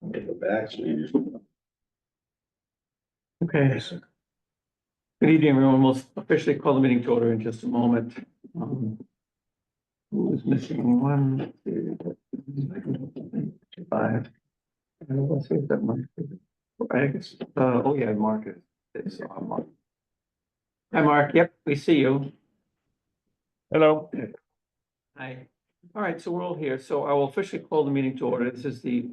The back, so you just. Okay. Good evening, everyone. We'll officially call the meeting to order in just a moment. Who is missing? 1, 2, 3, 5. Let's see if that Mark is. I guess, oh yeah, Mark is on. Mark. Hi, Mark. Yep, we see you. Hello. Hi. All right, so we're all here. So I will officially call the meeting to order. This is the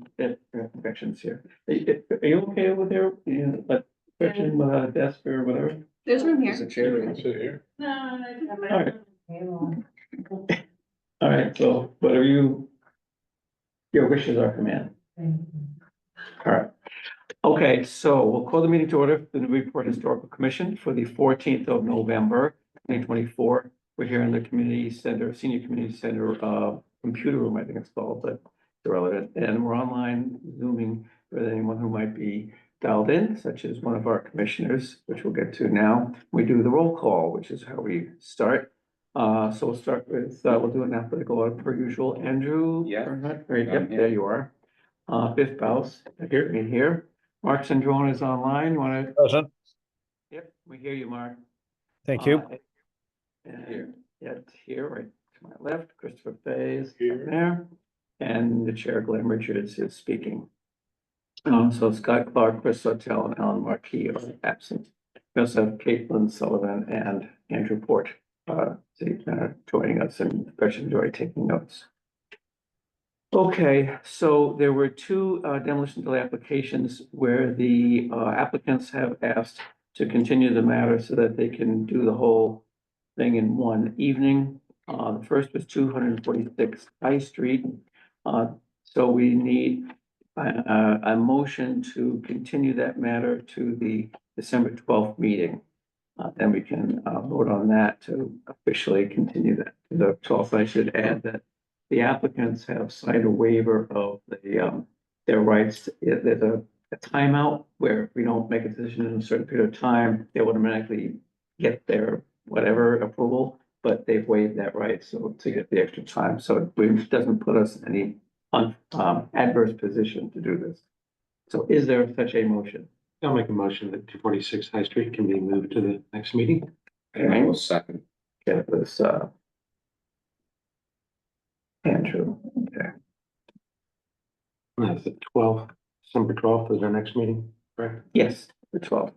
infections here. Are you okay over there? Yeah, but infection desk or whatever. There's room There's a here. chair, you can sit here. No, I just have my All right. own table. All right, so whatever your wishes are command. All right. Okay, so we'll call the meeting to order for the Newburyport Historical Commission for the 14th of November, 2024. We're here in the community center, senior community center, computer room, I think it's called, but it's irrelevant. And we're online zooming with anyone who might be dialed in, such as one of our commissioners, which we'll get to now. We do the roll call, which is how we start. So we'll start with, we'll do it in alphabetical order per usual. Andrew? Yeah. Right, yep, there you are. Biff Baus, here. Mark Sandrone is online. You want to? Present. Yep, we hear you, Mark. Thank you. And it's here, right to my left. Christopher Fay is Here. there. And the chair, Glenn Richards, is speaking. So Scott Clark, Chris Sotell, and Alan Marquis are absent. We also have Caitlin Sullivan and Andrew Port, joining us, and especially enjoy taking notes. Okay, so there were two demolition delay applications where the applicants have asked to continue the matter so that they can do the whole thing in one evening. The first was 246 High Street. So we need a motion to continue that matter to the December 12th meeting. Then we can vote on that to officially continue that to the 12th. I should add that the applicants have signed a waiver of their rights. There's a timeout where if we don't make a decision in a certain period of time, they automatically get their whatever approval, but they've waived that right. So to get the extra time, so it doesn't put us in any adverse position to do this. So is there such a motion? I'll make a motion that 246 High Street can be moved to the next meeting. And I will second. Get this, Andrew, okay. That's the 12th, December 12th is our next meeting, correct? Yes, the 12th.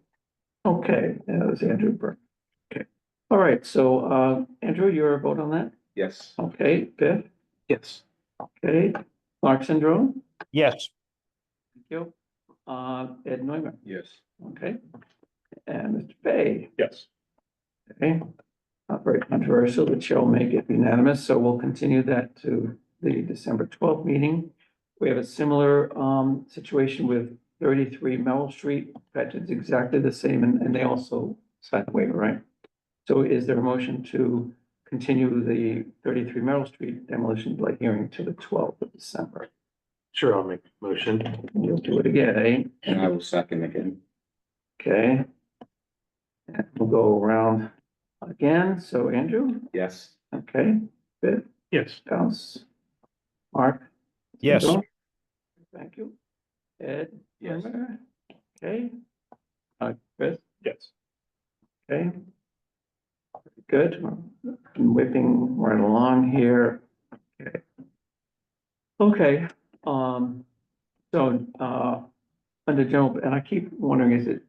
Okay, that was Andrew Burke. Okay, all right, so, Andrew, your vote on that? Yes. Okay, Biff? Yes. Okay, Clark Syndrome? Yes. Thank you. Ed Neumann? Yes. Okay. And Mr. Fay? Yes. Okay. Not very controversial, the chair will make it unanimous, so we'll continue that to the December 12th meeting. We have a similar situation with 33 Merrill Street. In fact, it's exactly the same, and they also signed the waiver, right? So is there a motion to continue the 33 Merrill Street demolition delay hearing to the 12th of December? Sure, I'll make the motion. You'll do it again, eh? And I will second again. Okay. And we'll go around again. So Andrew, Yes. okay, Biff, Yes. Bounce, Mark. Yes. Thank you. Ed? Yes. Okay. Chris? Yes. Okay. Good. I'm whipping right along here. Okay. Okay, so, under general, and I keep wondering, is it,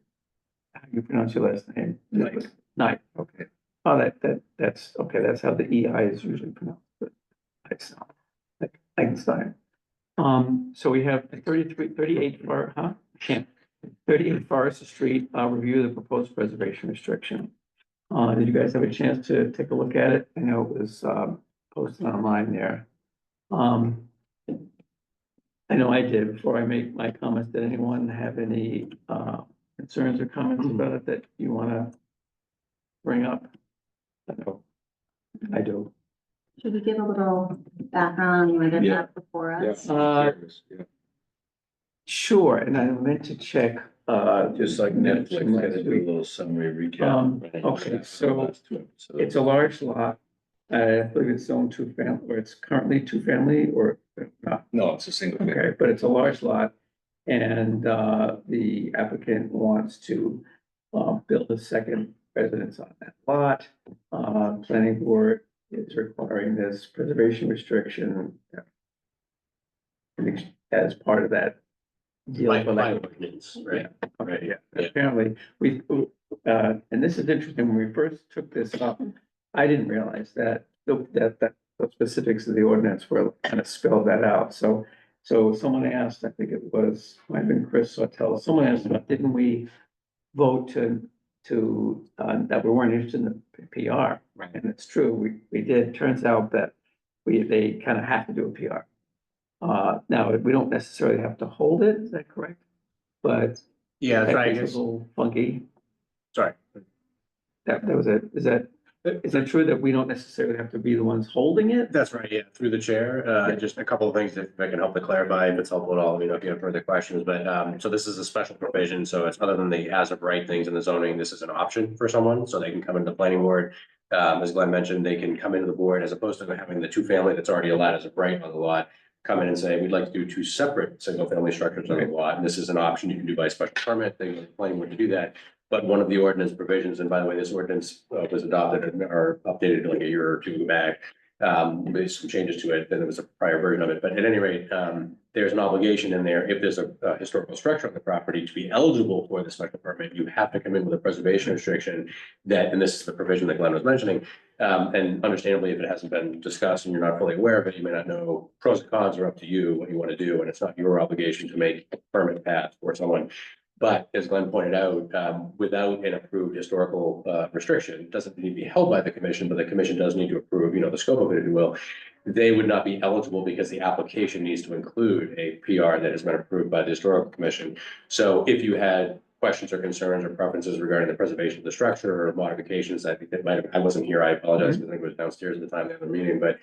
how you pronounce your last name? Knight. Knight, okay. Oh, that's, okay, that's how the EI is usually pronounced, but it's not, like Einstein. So we have 38 Forest Street, review the proposed preservation restriction. Did you guys have a chance to take a look at it? I know it was, posted online there. I know I did. Before I make my comments, did anyone have any concerns or comments about it that you want to bring up? I do. Should we give a little background on what Yeah. that before us? Yeah. Sure, and I meant to check, Just like Netflix, gotta do a little summary recap. okay, so it's a large lot. I believe it's zone 2 family, or it's currently 2 family, or not. No, it's a single family. Okay, but it's a large lot. And, the applicant wants to, build a second residence on that lot. Planning board is requiring this preservation restriction as part of that deal. By for lack of- ordinance, right? Okay, yeah, Yeah. apparently, and this is interesting, when we first took this up, I didn't realize that the specifics of the ordinance were kind of spelled that out, so someone asked, I think it was, might have been Chris Sawtell, someone asked about, didn't we vote that we weren't interested in the PR? Right. And it's true, we did, turns out that they kind of have to do a PR. Now, we don't necessarily have to hold it, is that correct? But Yeah, that's right, I it's guess, a little funky. sorry. That was it. Is that true that we don't necessarily have to be the ones holding it? That's right, yeah, through the chair, just a couple of things if I can help to clarify, if it's helpful at all, you know, if you have further questions, but, so this is a special provision, so it's other than the as of right things in the zoning, this is an option for someone, so they can come into the planning board. As Glenn mentioned, they can come into the board as opposed to having the two family that's already allowed as of right on the lot. Come in and say, we'd like to do two separate single family structures on the lot, and this is an option you can do by special permit, they go to the planning board to do that. But one of the ordinance provisions, and by the way, this ordinance was adopted or updated like a year or two back. There's some changes to it, then there was a prior version of it, but at any rate, there's an obligation in there, if there's a historical structure on the property to be eligible for the special permit, you have to come in with a preservation restriction that, and this is the provision that Glenn was mentioning. And understandably, if it hasn't been discussed and you're not fully aware of it, you may not know pros and cons are up to you, what you want to do, and it's not your obligation to make a permit path for someone. But as Glenn pointed out, without an approved historical restriction, it doesn't need to be held by the commission, but the commission does need to approve, you know, the scope of it, if you will. They would not be eligible because the application needs to include a PR that has been approved by the historical commission. So if you had questions or concerns or preferences regarding the preservation of the structure or modifications, I think that might have, I wasn't here, I apologize, because I think it was downstairs at the time of the meeting, but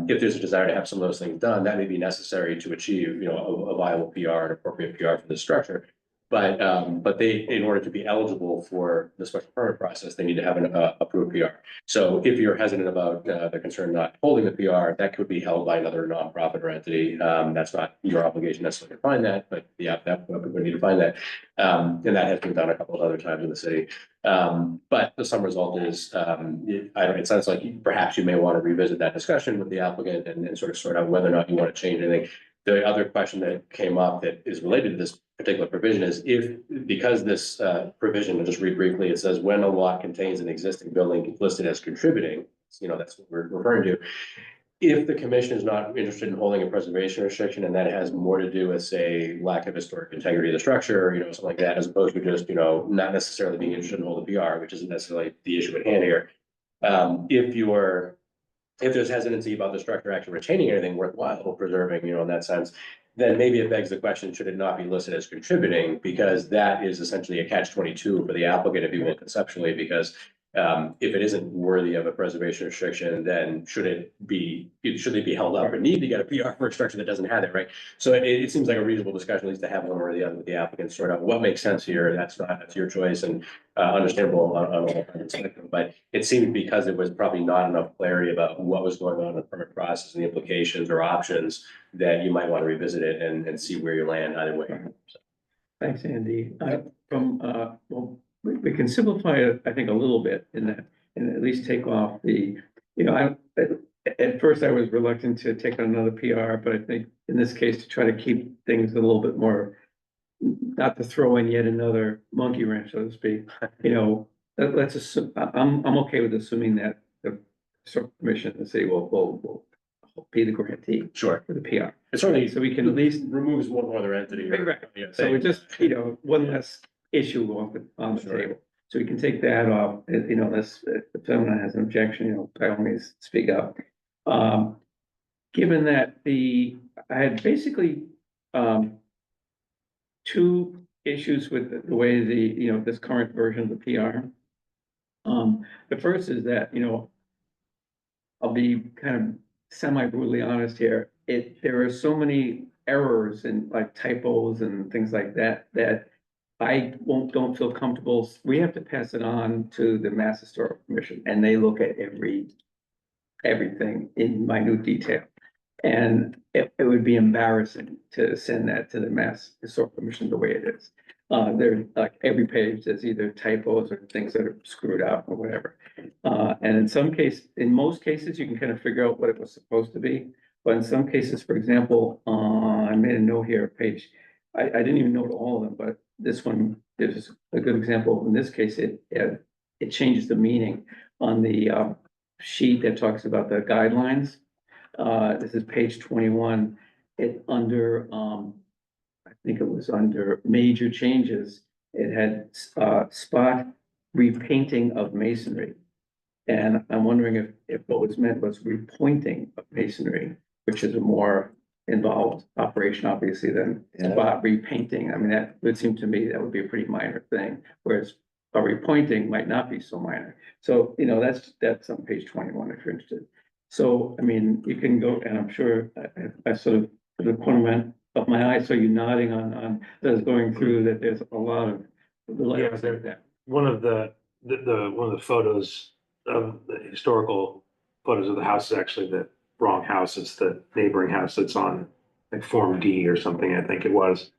if there's a desire to have some of those things done, that may be necessary to achieve, you know, a viable PR, an appropriate PR for the structure. But they, in order to be eligible for the special permit process, they need to have an approved PR. So if you're hesitant about the concern not holding the PR, that could be held by another nonprofit or entity. That's not your obligation necessarily to find that, but yeah, that would need to find that. And that has been done a couple of other times in the city. But the sum result is, it sounds like perhaps you may want to revisit that discussion with the applicant and sort of sort out whether or not you want to change anything. The other question that came up that is related to this particular provision is because this provision, I'll just read briefly, it says when a lot contains an existing building listed as contributing, you know, that's what we're referring to. If the commission is not interested in holding a preservation restriction and that has more to do with, say, lack of historic integrity of the structure, you know, something like that, as opposed to just, you know, not necessarily being interested in holding PR, which isn't necessarily the issue at hand here. If there's hesitancy about the structure actually retaining anything worthwhile or preserving, you know, in that sense, then maybe it begs the question, should it not be listed as contributing? Because that is essentially a catch-22 for the applicant, if you will, conceptually, because if it isn't worthy of a preservation restriction, then should they be held up and need to get a PR for a structure that doesn't have it, right? So it seems like a reasonable discussion, at least to have one or the other with the applicant, sort of what makes sense here. That's your choice and understandable on all kinds of spectrum. But it seemed because there was probably not enough clarity about what was going on in the permit process and the implications or options that you might want to revisit it and see where you land either way. So. Thanks, Andy. Well, we can simplify it, I think, a little bit in that, and at least take off the, you know, at first I was reluctant to take on another PR, but I think in this case, to try to keep things a little bit more, not to throw in yet another monkey wrench, so to speak, you know, let's assume, I'm okay with assuming that the commission and say, will be the grantee Sure. for the PR. It certainly, So we can at least, removes one other entity. or- Right. yeah, so thing. we just, you know, one less issue on the Sure. table. So we can take that off, you know, unless if someone has an objection, you know, by all means, speak up. Given that I had basically two issues with the way you know, this current version of the PR. The first is that, you know, I'll be kind of semi-brutally honest here. There are so many errors and like typos and things like that, that I don't feel comfortable. We have to pass it on to the Mass Historical Commission and they look at everything in minute detail. And it would be embarrassing to send that to the Mass Historical Commission the way it is. There, like, every page, there's either typos or things that are screwed up or whatever. And in most cases, you can kind of figure out what it was supposed to be. But in some cases, for example, I made a note here, page, I didn't even note all of them, but this one is a good example. In this case, it changes the meaning on the sheet that talks about the guidelines. This is page 21. It under, I think it was under major changes. It had spot repainting of masonry. And I'm wondering if what was meant was repointing of masonry, which is a more involved operation, obviously, than spot repainting. I mean, that would seem to me that would be a pretty minor thing, whereas a repointing might not be so minor. So, that's on page 21 if you're interested. So, I mean, you can go, and I'm sure I sort of, to the corner of my eye, saw you nodding on, that was going through, that there's a lot of. Yeah, there- One of the photos of the historical photos of the house is actually the wrong house. It's the neighboring house that's on like Form D or something, I think it was.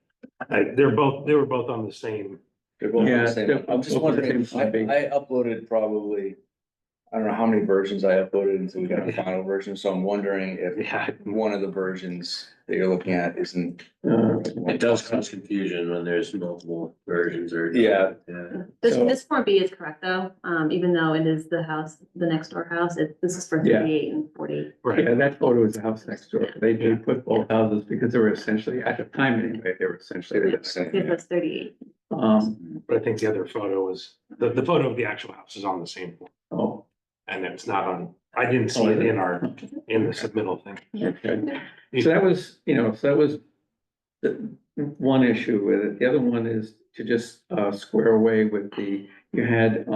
They were both on the same. They're both Yeah, the same. they're I'm just both the wondering, same thing. I uploaded probably, I don't know how many versions I uploaded until we got a final version, so I'm wondering if Yeah, one of the versions that you're looking at isn't. It does cause confusion when there's multiple versions or. Yeah. Yeah. So- This Form B is correct, though, even though it is the house, the next door house, this is for Yeah. 38 and 40. right. Yeah, that photo is the house next door. They put both houses because they were essentially, at the time anyway, they were essentially the same. It was 38. But I think the other photo was, the photo of the actual house is on the same one. Oh, And it's not on, I didn't see it in the submittal thing. okay. So that was, the one issue with it. The other one is to just square away with you had,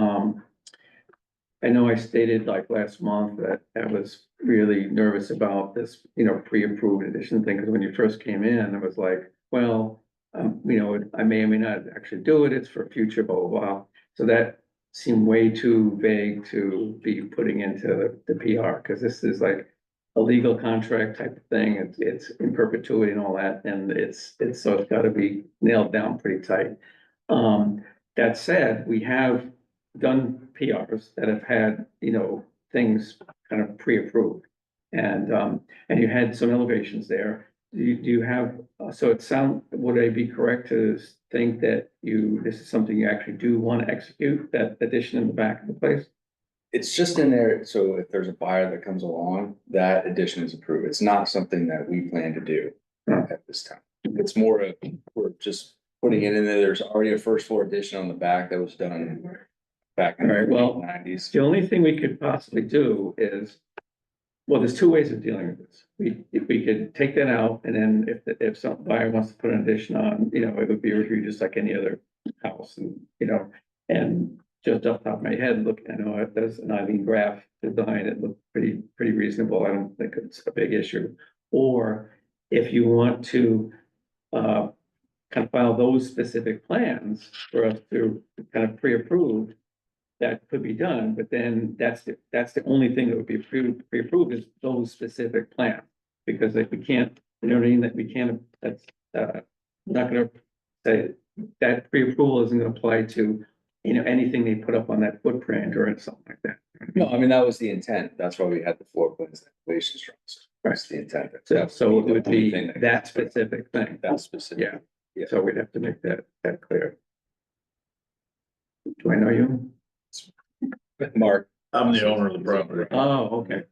I know I stated like last month that I was really nervous about this, pre-approved edition thing, because when you first came in, it was like, well, I may or may not actually do it, it's for future, blah, blah, blah. So that seemed way too vague to be putting into the PR, because this is like a legal contract type of thing. It's in perpetuity and all that, and so it's gotta be nailed down pretty tight. That said, we have done PRs that have had, things kind of pre-approved. And you had some elevations there. Do you have, would I be correct to think that this is something you actually do want to execute, that addition in the back of the place? It's just in there, so if there's a buyer that comes along, that addition is approved. It's not something that we plan to do at this time. It's more of, we're just putting it in there. There's already a first floor addition on the back that was done back in All right, well, the 90s. The only thing we could possibly do is, well, there's two ways of dealing with this. If we could take that out, and then if some buyer wants to put an addition on, it would be reviewed just like any other house, and, and just off the top of my head, look, I know if there's an Eileen Graph design, it looked pretty reasonable. I don't think it's a big issue. Or if you want to kind of file those specific plans for us to kind of pre-approve, that could be done, but then that's the only thing that would be pre-approved is those specific plans. Because like we can't, that we can't, that's not gonna say that pre-approval isn't gonna apply to, anything they put up on that footprint or something like that. No, I mean, that was the intent. That's why we had the floor plans, and elevations drawings. That's the intent. So it would The only be thing that specific thing. That specific. Yeah, so we'd have to make that clear. Do I know you? Mark, I'm the owner of the property. Oh, okay.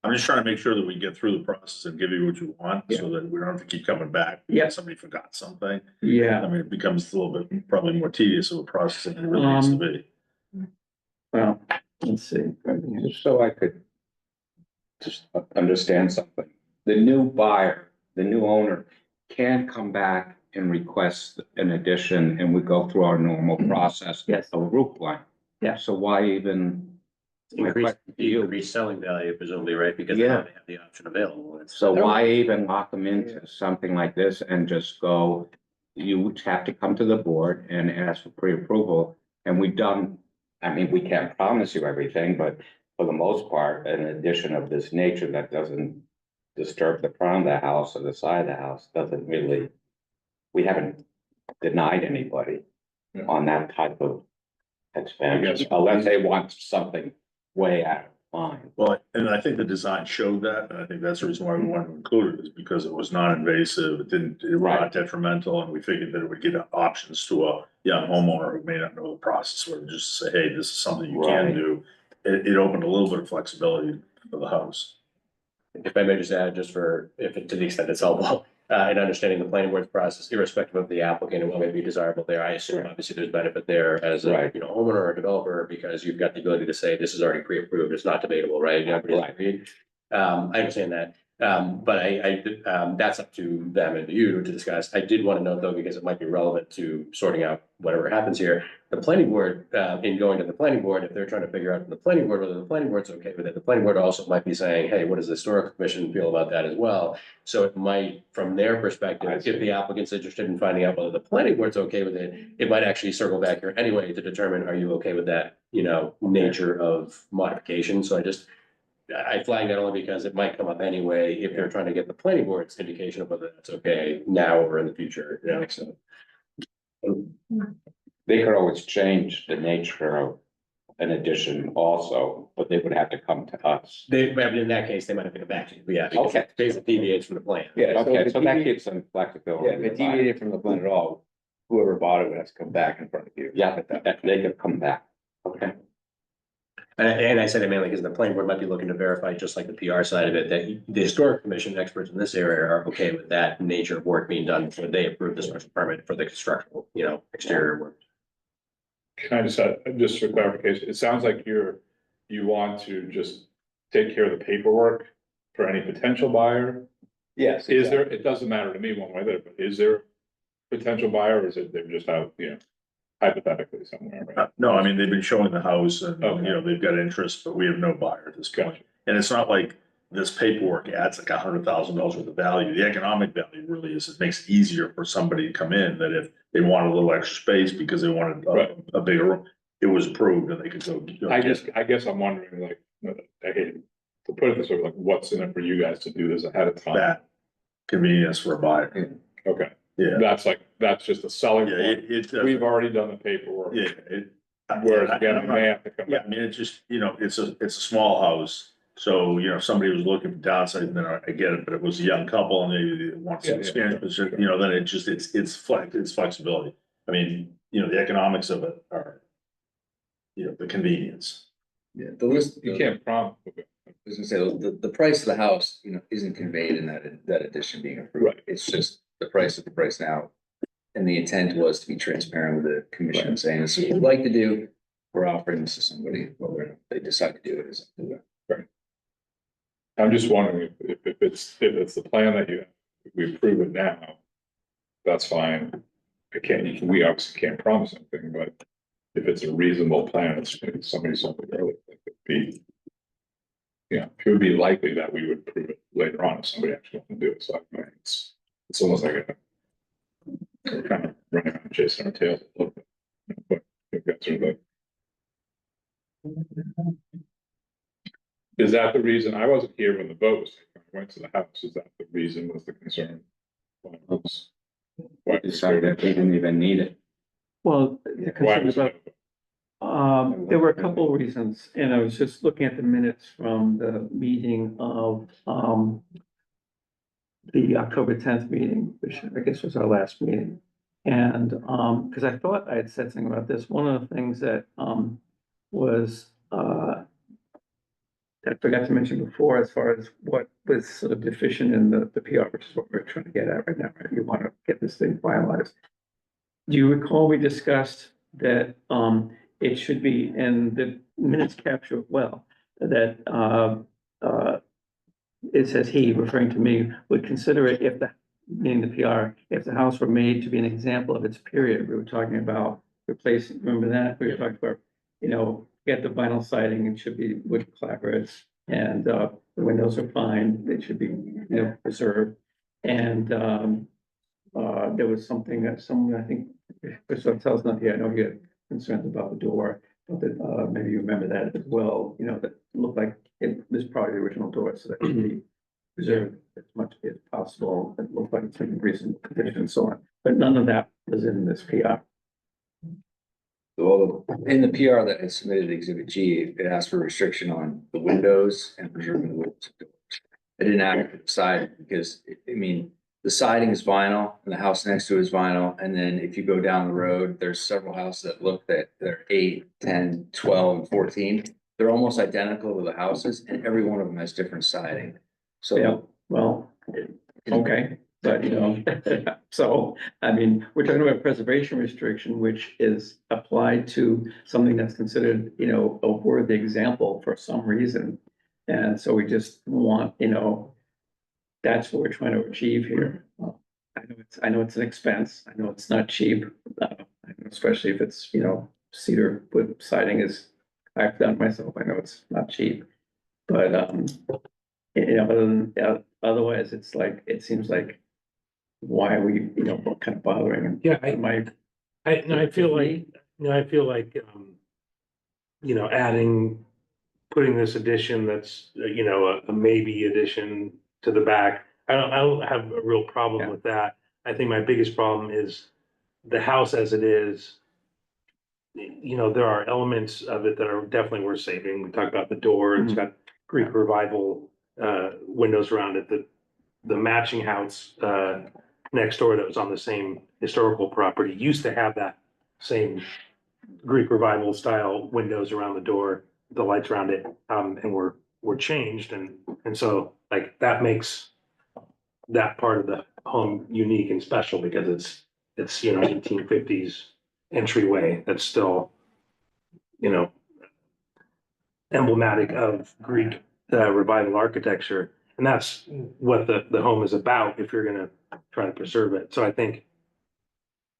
I'm just trying to make sure that we get through the process and give you what you want, so that we don't have to keep coming back. Yeah. Because somebody forgot something. Yeah, I mean, it becomes a little bit, probably more tedious of a process than it really needs to be. well, let's see. Just so I could just understand something. The new buyer, the new owner can come back and request an addition and we go through our normal process Yes. of roof line. Yeah. So why even? my Increase question to you, reselling value presumably, right? Because Yeah. now they have the option available. It's- So why even lock them into something like this and just go, you have to come to the board and ask for pre-approval, and we've done, I mean, we can't promise you everything, but for the most part, an addition of this nature that doesn't disturb the front of the house or the side of the house doesn't really, we haven't denied anybody Yeah. on that type of expansion, unless they want something way out of line. Well, and I think the design showed that, and I think that's the reason why we wanted to include it, is because it was non-invasive, it was not detrimental, and we figured that it would give options to a young homeowner who may not know the process, or just say, hey, this is something you can Right. do. It opened a little bit of flexibility for the house. If I may just add, just for, if it, to the extent it's helpful, in understanding the planning board's process, irrespective of the applicant and what may be desirable there, I assume obviously there's benefit there as a, Right. you know, homeowner or developer, because you've got the ability to say, this is already pre-approved, it's not debatable, right? Everybody's Right. agreed. I understand that. But that's up to them and you to discuss. I did want to note though, because it might be relevant to sorting out whatever happens here. The planning board, in going to the planning board, if they're trying to figure out from the planning board whether the planning board's okay with it, the planning board also might be saying, hey, what does the historical commission feel about that as well? So it might, from their perspective, if the applicant's interested in finding out whether the planning board's okay with it, it might actually circle back here anyway to determine, are you okay with that, you know, nature of modification? So I flag that only because it might come up anyway if they're trying to get the planning board's indication of whether that's okay now or in the future, you know, so. They could always change the nature of an addition also, but they would have to come to us. But in that case, they might have to go back to you, but yeah, because Okay. it basically deviates from the plan. Yeah, Okay, so that if it gives them flexibility. yeah, if it deviated from the plan at all, whoever bought it would have to come back in front of you. Yeah, they could come back. Okay. And I said it mainly because the planning board might be looking to verify, just like the PR side of it, that the historic commission experts in this area are okay with that nature of work being done before they approve the special permit for the construction, you know, exterior work. Can I just add, just for clarification, it sounds like you want to just take care of the paperwork for any potential buyer? Yes. Is there, it doesn't matter to me one way or the other, but is there a potential buyer, or is it they're just out, you know, hypothetically somewhere, right? No, I mean, they've been showing the house and, Okay. you know, they've got interest, but we have no buyer at this point. Gotcha. And it's not like this paperwork adds like $100,000 worth of value. The economic value really is, it makes it easier for somebody to come in, that if they want a little extra space because they wanted Right. a bigger room, it was approved and they could go. I guess I'm wondering, like, I hate to put it this way, like, what's in it for you guys to do this ahead of time? That convenience for a buyer. Okay, Yeah. that's just a selling Yeah, point. We've already done the paperwork. Yeah. Whereas again, it may have to come Yeah, back. I mean, it's just, you know, it's a small house. So, you know, if somebody was looking for downside, then I get it, but it was a young couple and they want some Yeah, expansion, but, you know, then it's flexibility. I mean, you know, the economics of it are, you know, the convenience. Yeah, the list, You can't promise. Okay. I was gonna say, the price of the house, you know, isn't conveyed in that addition being approved. Right. It's just the price of the price now. And the intent was to be transparent with the commission, saying this is what we'd like to do. We're offering this to somebody, whether they decide to do it is up to them. I'm just wondering if it's the plan that if we approve it now, that's fine. We obviously can't promise anything, but if it's a reasonable plan, it's something early, it could be. Yeah, it would be likely that we would approve it later on if somebody actually wants to do it, so I mean, it's almost like we're kind of running around chasing our tails a little bit. But I think that's sort of is that the reason? I wasn't here when the vote was taken. I went to the house. Is that the reason, was the concern? Why Decided that they didn't even need it. Well, the Why concern was about, it? there were a couple of reasons, and I was just looking at the minutes from the meeting of, the October 10th meeting, which I guess was our last meeting. And, because I thought I had said something about this, one of the things that, was, I forgot to mention before, as far as what was sort of deficient in the PR, which is what we're trying to get at right now, right? We want to get this thing finalized. Do you recall we discussed that, it should be, and the minutes capture it well, that, it says he, referring to me, would consider it if meaning the PR, if the house were made to be an example of its period. We were talking about replacing, remember that? We were talking about, you know, get the vinyl siding, it should be wood clapboards, and, the windows are fine, they should be, you know, preserved. And, there was something that someone, I think, Chris tells not here, I know he had concerns about the door, Maybe you remember that as well, you know, that looked like it was probably the original door, so that should be preserved as much as possible. It looked like it's in recent condition and so on, but none of that was in this PR. So in the PR that is submitted to Exhibit G, it asks for restriction on the windows and preserving the windows. I didn't add the siding because, I mean, the siding is vinyl and the house next to it is vinyl. And then if you go down the road, there's several houses that look that they're 8, 10, 12, and 14. They're almost identical to the houses and every one of them has different siding. Yeah, So, well, okay, but you know, so, I mean, we're talking about preservation restriction, which is applied to something that's considered, you know, a worthy example for some reason. And so we just want, you know, that's what we're trying to achieve here. I know it's an expense. I know it's not cheap, especially if it's, you know, cedar wood siding is, I've done myself. I know it's not cheap. But, you know, other than, otherwise, it's like, it seems like, why are we, you know, what kind of bothering? Yeah, I feel like, you know, putting this addition that's, you know, a maybe addition to the back. I don't have a real problem Yeah. with that. I think my biggest problem is the house as it is. You know, there are elements of it that are definitely worth saving. We talked about the door, it's got Greek revival windows around it. The matching house next door that was on the same historical property used to have that same Greek revival style windows around the door, the lights around it, and were changed, and so like that makes that part of the home unique and special because it's you know 1850s entryway that's still you know emblematic of Greek revival architecture, and that's what the home is about if you're gonna try to preserve it. So I think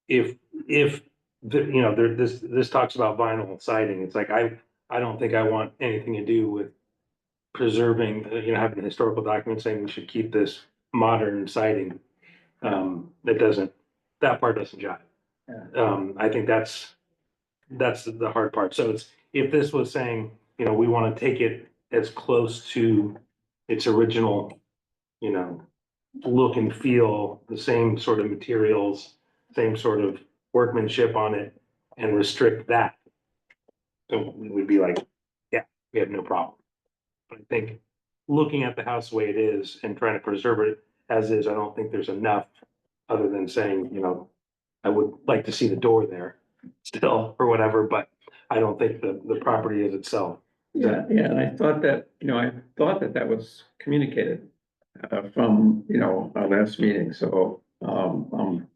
if you know this talks about vinyl siding, it's like I don't think I want anything to do with preserving, you know, having a historical document saying we should keep this modern siding. That part doesn't jive. I think that's the hard part. So it's, if this was saying, you know, we want to take it as close to its original, you know, look and feel, the same sort of materials, same sort of workmanship on it, and restrict that. So we would be like, yeah, we have no problem. But I think looking at the house the way it is and trying to preserve it as is, I don't think there's enough other than saying, you know, I would like to see the door there still or whatever, but I don't think the property is itself. Yeah, and I thought that, you know, that was communicated from, you know, our last meeting, so, I'm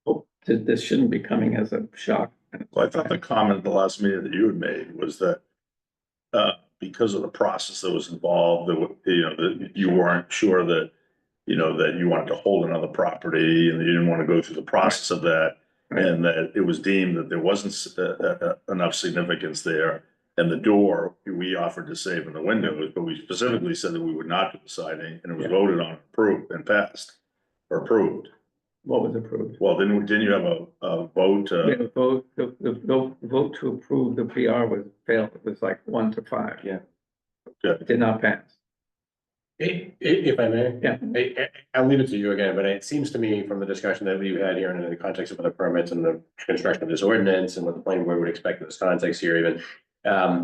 hope that this shouldn't be coming as a shock. Well, I thought the comment at the last meeting that you had made was that because of the process that was involved, that, you know, that you weren't sure that, you know, that you wanted to hold another property and you didn't want to go through the process of that. Right. And that it was deemed that there wasn't enough significance there. And the door, we offered to save in the windows, but we specifically said that we would not do the siding, and it was Yeah. voted on, approved and passed or approved. What was approved? Well, didn't you have a vote? The vote, the vote to approve the PR was failed, it was like 1-5. Yeah. It did not pass. If I may? Yeah. I'll leave it to you again, but it seems to me from the discussion that we've had here and in the context of other permits and the construction of this ordinance and what the planning board would expect in this context here even.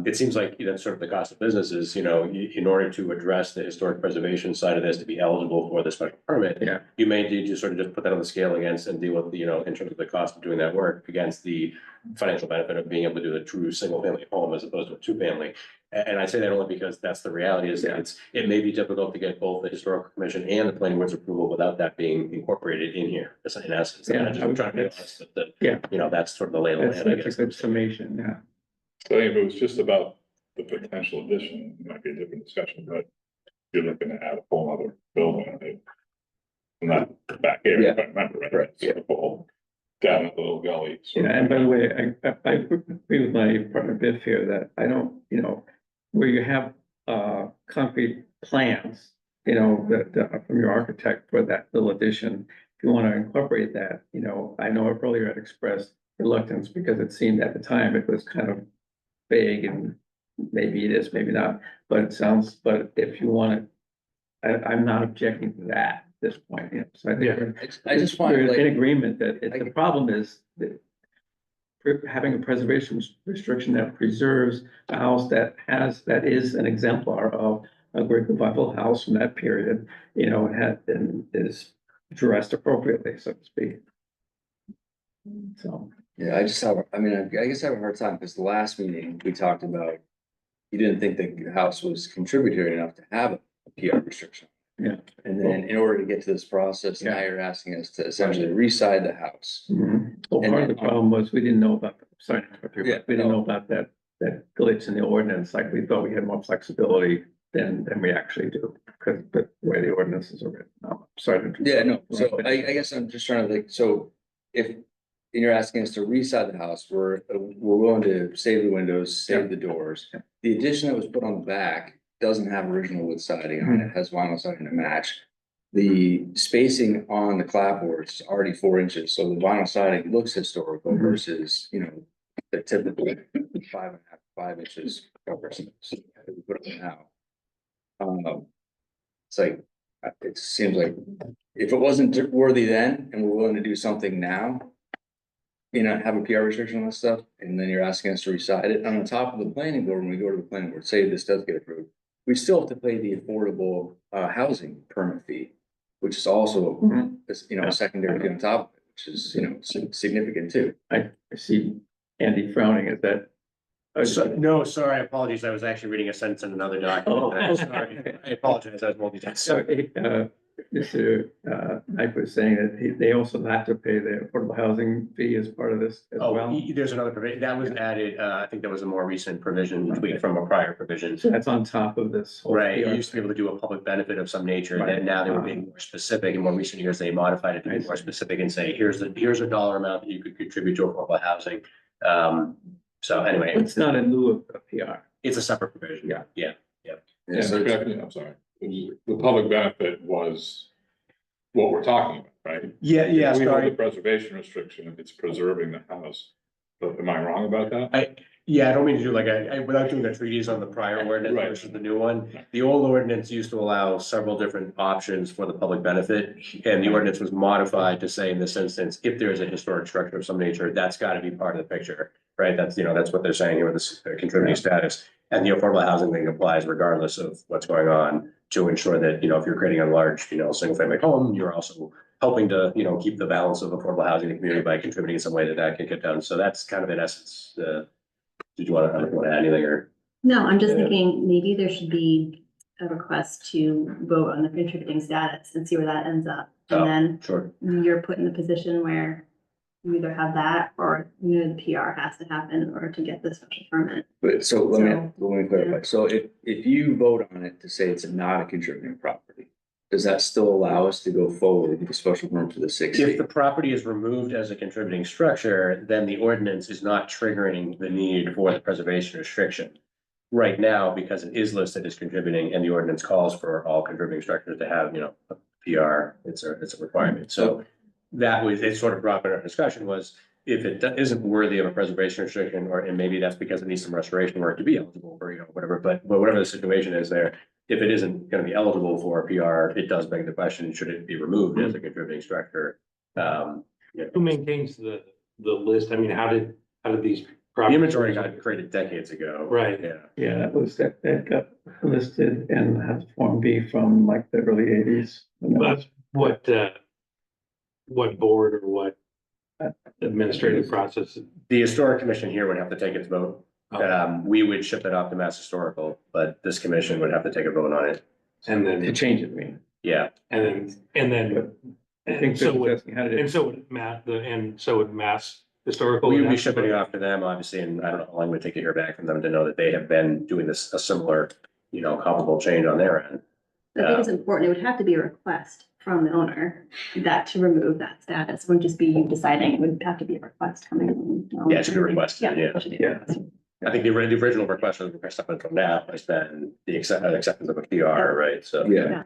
It seems like, you know, sort of the cost of business is, you know, in order to address the historic preservation side of this to be eligible for the special permit. Yeah. You may need to sort of just put that on the scale against and deal with, you know, in terms of the cost of doing that work against the financial benefit of being able to do a true single family home as opposed to a 2-family. And I say that only because that's the reality is that it may be difficult to get both the historical commission and the planning board's approval without that being incorporated in here, in essence. And I'm trying to be honest that, you know, that's sort of the lay of the land, I guess. That's a good summation, yeah. So if it was just about the potential addition, it might be a different discussion, but you're looking to add a whole other building. Right? Not back here, if I remember right. Right. So a whole down a little gully. Yeah, and by the way, I agree with my partner Biff here that I don't, you know, where you have concrete plans, you know, that from your architect for that little addition, if you want to incorporate that, you know, I know earlier I expressed reluctance because it seemed at the time it was kind of vague and maybe it is, maybe not, but it sounds, but if you want to, I'm not objecting to that at this point, you know, so I think Yeah. we're- I just want, we're in like, agreement that the problem is that having a preservation restriction that preserves a house that is an exemplar of a great revival house from that period, you know, is dressed appropriately, so to speak. So, yeah, I guess I have a hard time, because the last meeting, we talked about, you didn't think the house was contributory enough to have a PR restriction. yeah. And then in order to get to this process, now you're asking us to essentially reside the house. Well, part of the problem was we didn't know about, sorry, to interrupt you, but Yeah, we didn't no. know about that glitch in the ordinance, like we thought we had more flexibility than we actually do, because the way the ordinances are written. Sorry. to interrupt. Yeah, no, so I guess I'm just trying to like, so if you're asking us to reside the house, we're willing to save the windows, save the doors. Yeah. The addition that was put on the back doesn't have original wood siding on it, has vinyl siding to match. The spacing on the clapboards is already 4 inches, so the vinyl siding looks historical Mhm. versus, you know, the typical 5.5, 5 inches covers that we put on now. It's like, it seems like if it wasn't worthy then, and we're willing to do something now, you know, have a PR restriction on this stuff, and then you're asking us to reside it on the top of the planning board, when we go to the planning board, say this does get approved, we still have to pay the affordable housing permit fee, which is also, Mhm. you know, a secondary fee on top of it, which is, you know, significant too. I see Andy frowning at that. No, sorry, apologies. I was actually reading a sentence in another document. Oh. Sorry. I apologize. I was multitasking. So, Mr. Knight was saying that they also have to pay the affordable housing fee as part of this as Oh, well. there's another provision that was added. I think that was a more recent provision tweaked from a prior provision. So that's on top of this. whole Right, PR. you used to be able to do a public benefit of some nature, Right. and now they were being more specific. In more recent years, they modified it to I be more see. specific and say, here's a dollar amount that you could contribute to affordable housing. So anyway, It's not in lieu of a PR. it's a separate provision. Yeah. Yeah. Yeah, so it's- I'm sorry, the public benefit was what we're talking about, right? Yeah, If we hold the preservation restriction, it's preserving the house, but am I wrong about that? Yeah, I don't mean to do like without doing a treatise on the prior ordinance Right. versus the new one. The old ordinance used to allow several different options for the public benefit. And the ordinance was modified to say in this instance, if there is a historic structure of some nature, that's gotta be part of the picture, right? That's, that's what they're saying here with this contributing status. And the affordable housing thing applies regardless of what's going on to ensure that, if you're creating a large, single family home, you're also helping to, keep the balance of affordable housing in the community by contributing in some way that can get done. So that's kind of in essence, did you want to add anything or? No, I'm just thinking maybe there should be a request to vote on the contributing status and see where that ends up. Oh. And then Sure. you're put in the position where you either have that or, the PR has to happen in order to get the special permit. But so let me clarify. So if you vote on it to say it's not a contributing property, does that still allow us to go forward with the special permit to the 60? If the property is removed as a contributing structure, then the ordinance is not triggering the need for the preservation restriction. Right now, because it is listed as contributing and the ordinance calls for all contributing structures to have, a PR, it's a requirement. So that was, it sort of brought up in our discussion was if it isn't worthy of a preservation restriction, and maybe that's because it needs some restoration work to be eligible for, whatever, but whatever the situation is there, if it isn't going to be eligible for a PR, it does beg the question, should it be removed as a contributing structure? Who maintains the list? I mean, how did these? The inventory got created decades ago. Right. Yeah. Yeah, that got listed and had Form B from like the early 80s. But what board or what administrative process? The historic commission here would have to take its vote. We would ship it off to Mass Historical, but this commission would have to take a vote on it. And To then, change it, I mean. Yeah. and then, I think so they're would, asking how to do. and so would Mass Historical. We would be shipping it off to them, obviously, and I don't know how long it would take to hear back from them to know that they have been doing this, a similar, comparable change on their end. I think it's important. It would have to be a request from the owner that to remove that status. It wouldn't just be you deciding. It would have to be a request coming. Yeah, it should be requested, yeah. it should be Yeah. requested. I think the original request was up until now has been the acceptance of a PR, right? So. Yeah.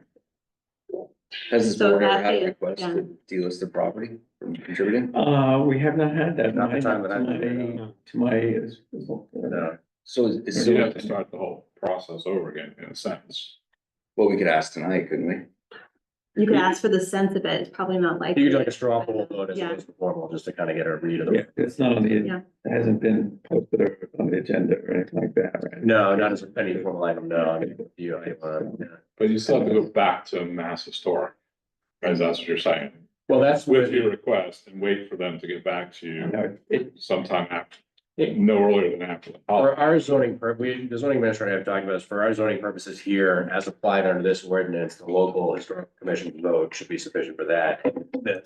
Has this So board ever that had a is- request yeah. to delist the property from contributing? We have not had that. Not the to time that I've my, been there, to my, No. So is, So you have to start the whole process over again, in a sense. well, we could ask tonight, couldn't we? You could ask for the sense of it, it's probably not likely. You could do like a straw poll vote as Yeah. opposed to formal, just to kind of get a read of yeah, the. it's not on the, Yeah. it hasn't been posted or on the agenda or anything like that, right? No, not as any formal item, no, I mean, yeah. But you still have to go back to Mass Historic, as that's what you're saying, Well, that's with what, your request and wait for them to get back to You you know, it, sometime after, it, no earlier than after. the for holiday. our zoning, the zoning administrator I've talked about is for our zoning purposes here, as applied under this ordinance, the local historical commission vote should be sufficient for that.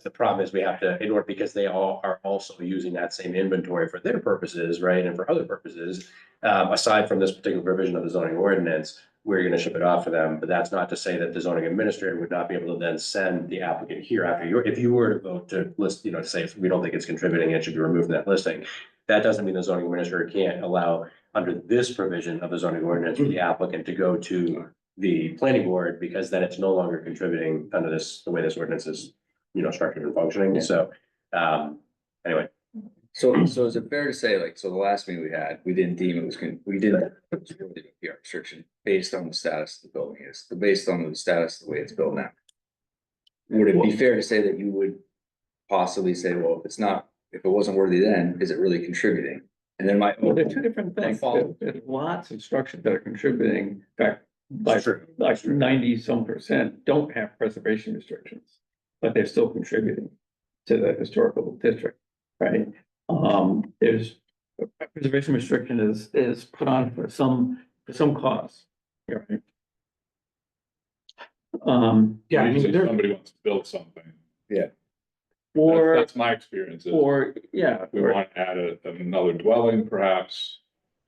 The problem is we have to, in order, because they all are also using that same inventory for their purposes, right, and for other purposes. Aside from this particular provision of the zoning ordinance, we're gonna ship it off to them, but that's not to say that the zoning administrator would not be able to then send the applicant here after if you were to vote to list, to say, we don't think it's contributing, it should be removed from that listing. That doesn't mean the zoning administrator can't allow, under this provision of the zoning ordinance, for the applicant to go to the planning board, because then it's no longer contributing under this, the way this ordinance is, structured and functioning, so, anyway. So is it fair to say, like, so the last meeting we had, we didn't deem it was, we didn't, it was really a PR restriction based on the status of the building is, based on the status of the way it's built now? Would it be fair to say that you would possibly say, well, if it's not, if it wasn't worthy then, is it really contributing? And then well, they're two different things. follow- There's lots of structures that are contributing, in fact, like, True. like 90% don't have preservation restrictions, but they're still contributing to the historical district, right? There's a preservation restriction is put on for some cause, right? Yeah, I mean, Usually there, somebody wants to build something. Or, That's my experience. Is yeah, we or, want to add another dwelling perhaps,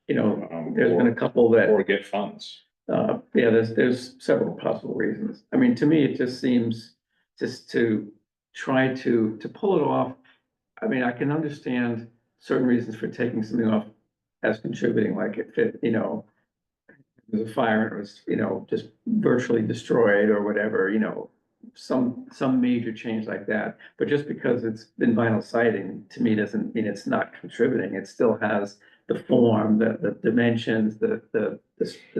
there's been a couple that. or get funds. Yeah, there's several possible reasons. I mean, to me, it just seems just to try to pull it off. I mean, I can understand certain reasons for taking something off as contributing, like if it, there's a fire and it was, just virtually destroyed or whatever, some major change like that. But just because it's been vinyl siding, to me, doesn't mean it's not contributing. It still has the form, the dimensions, the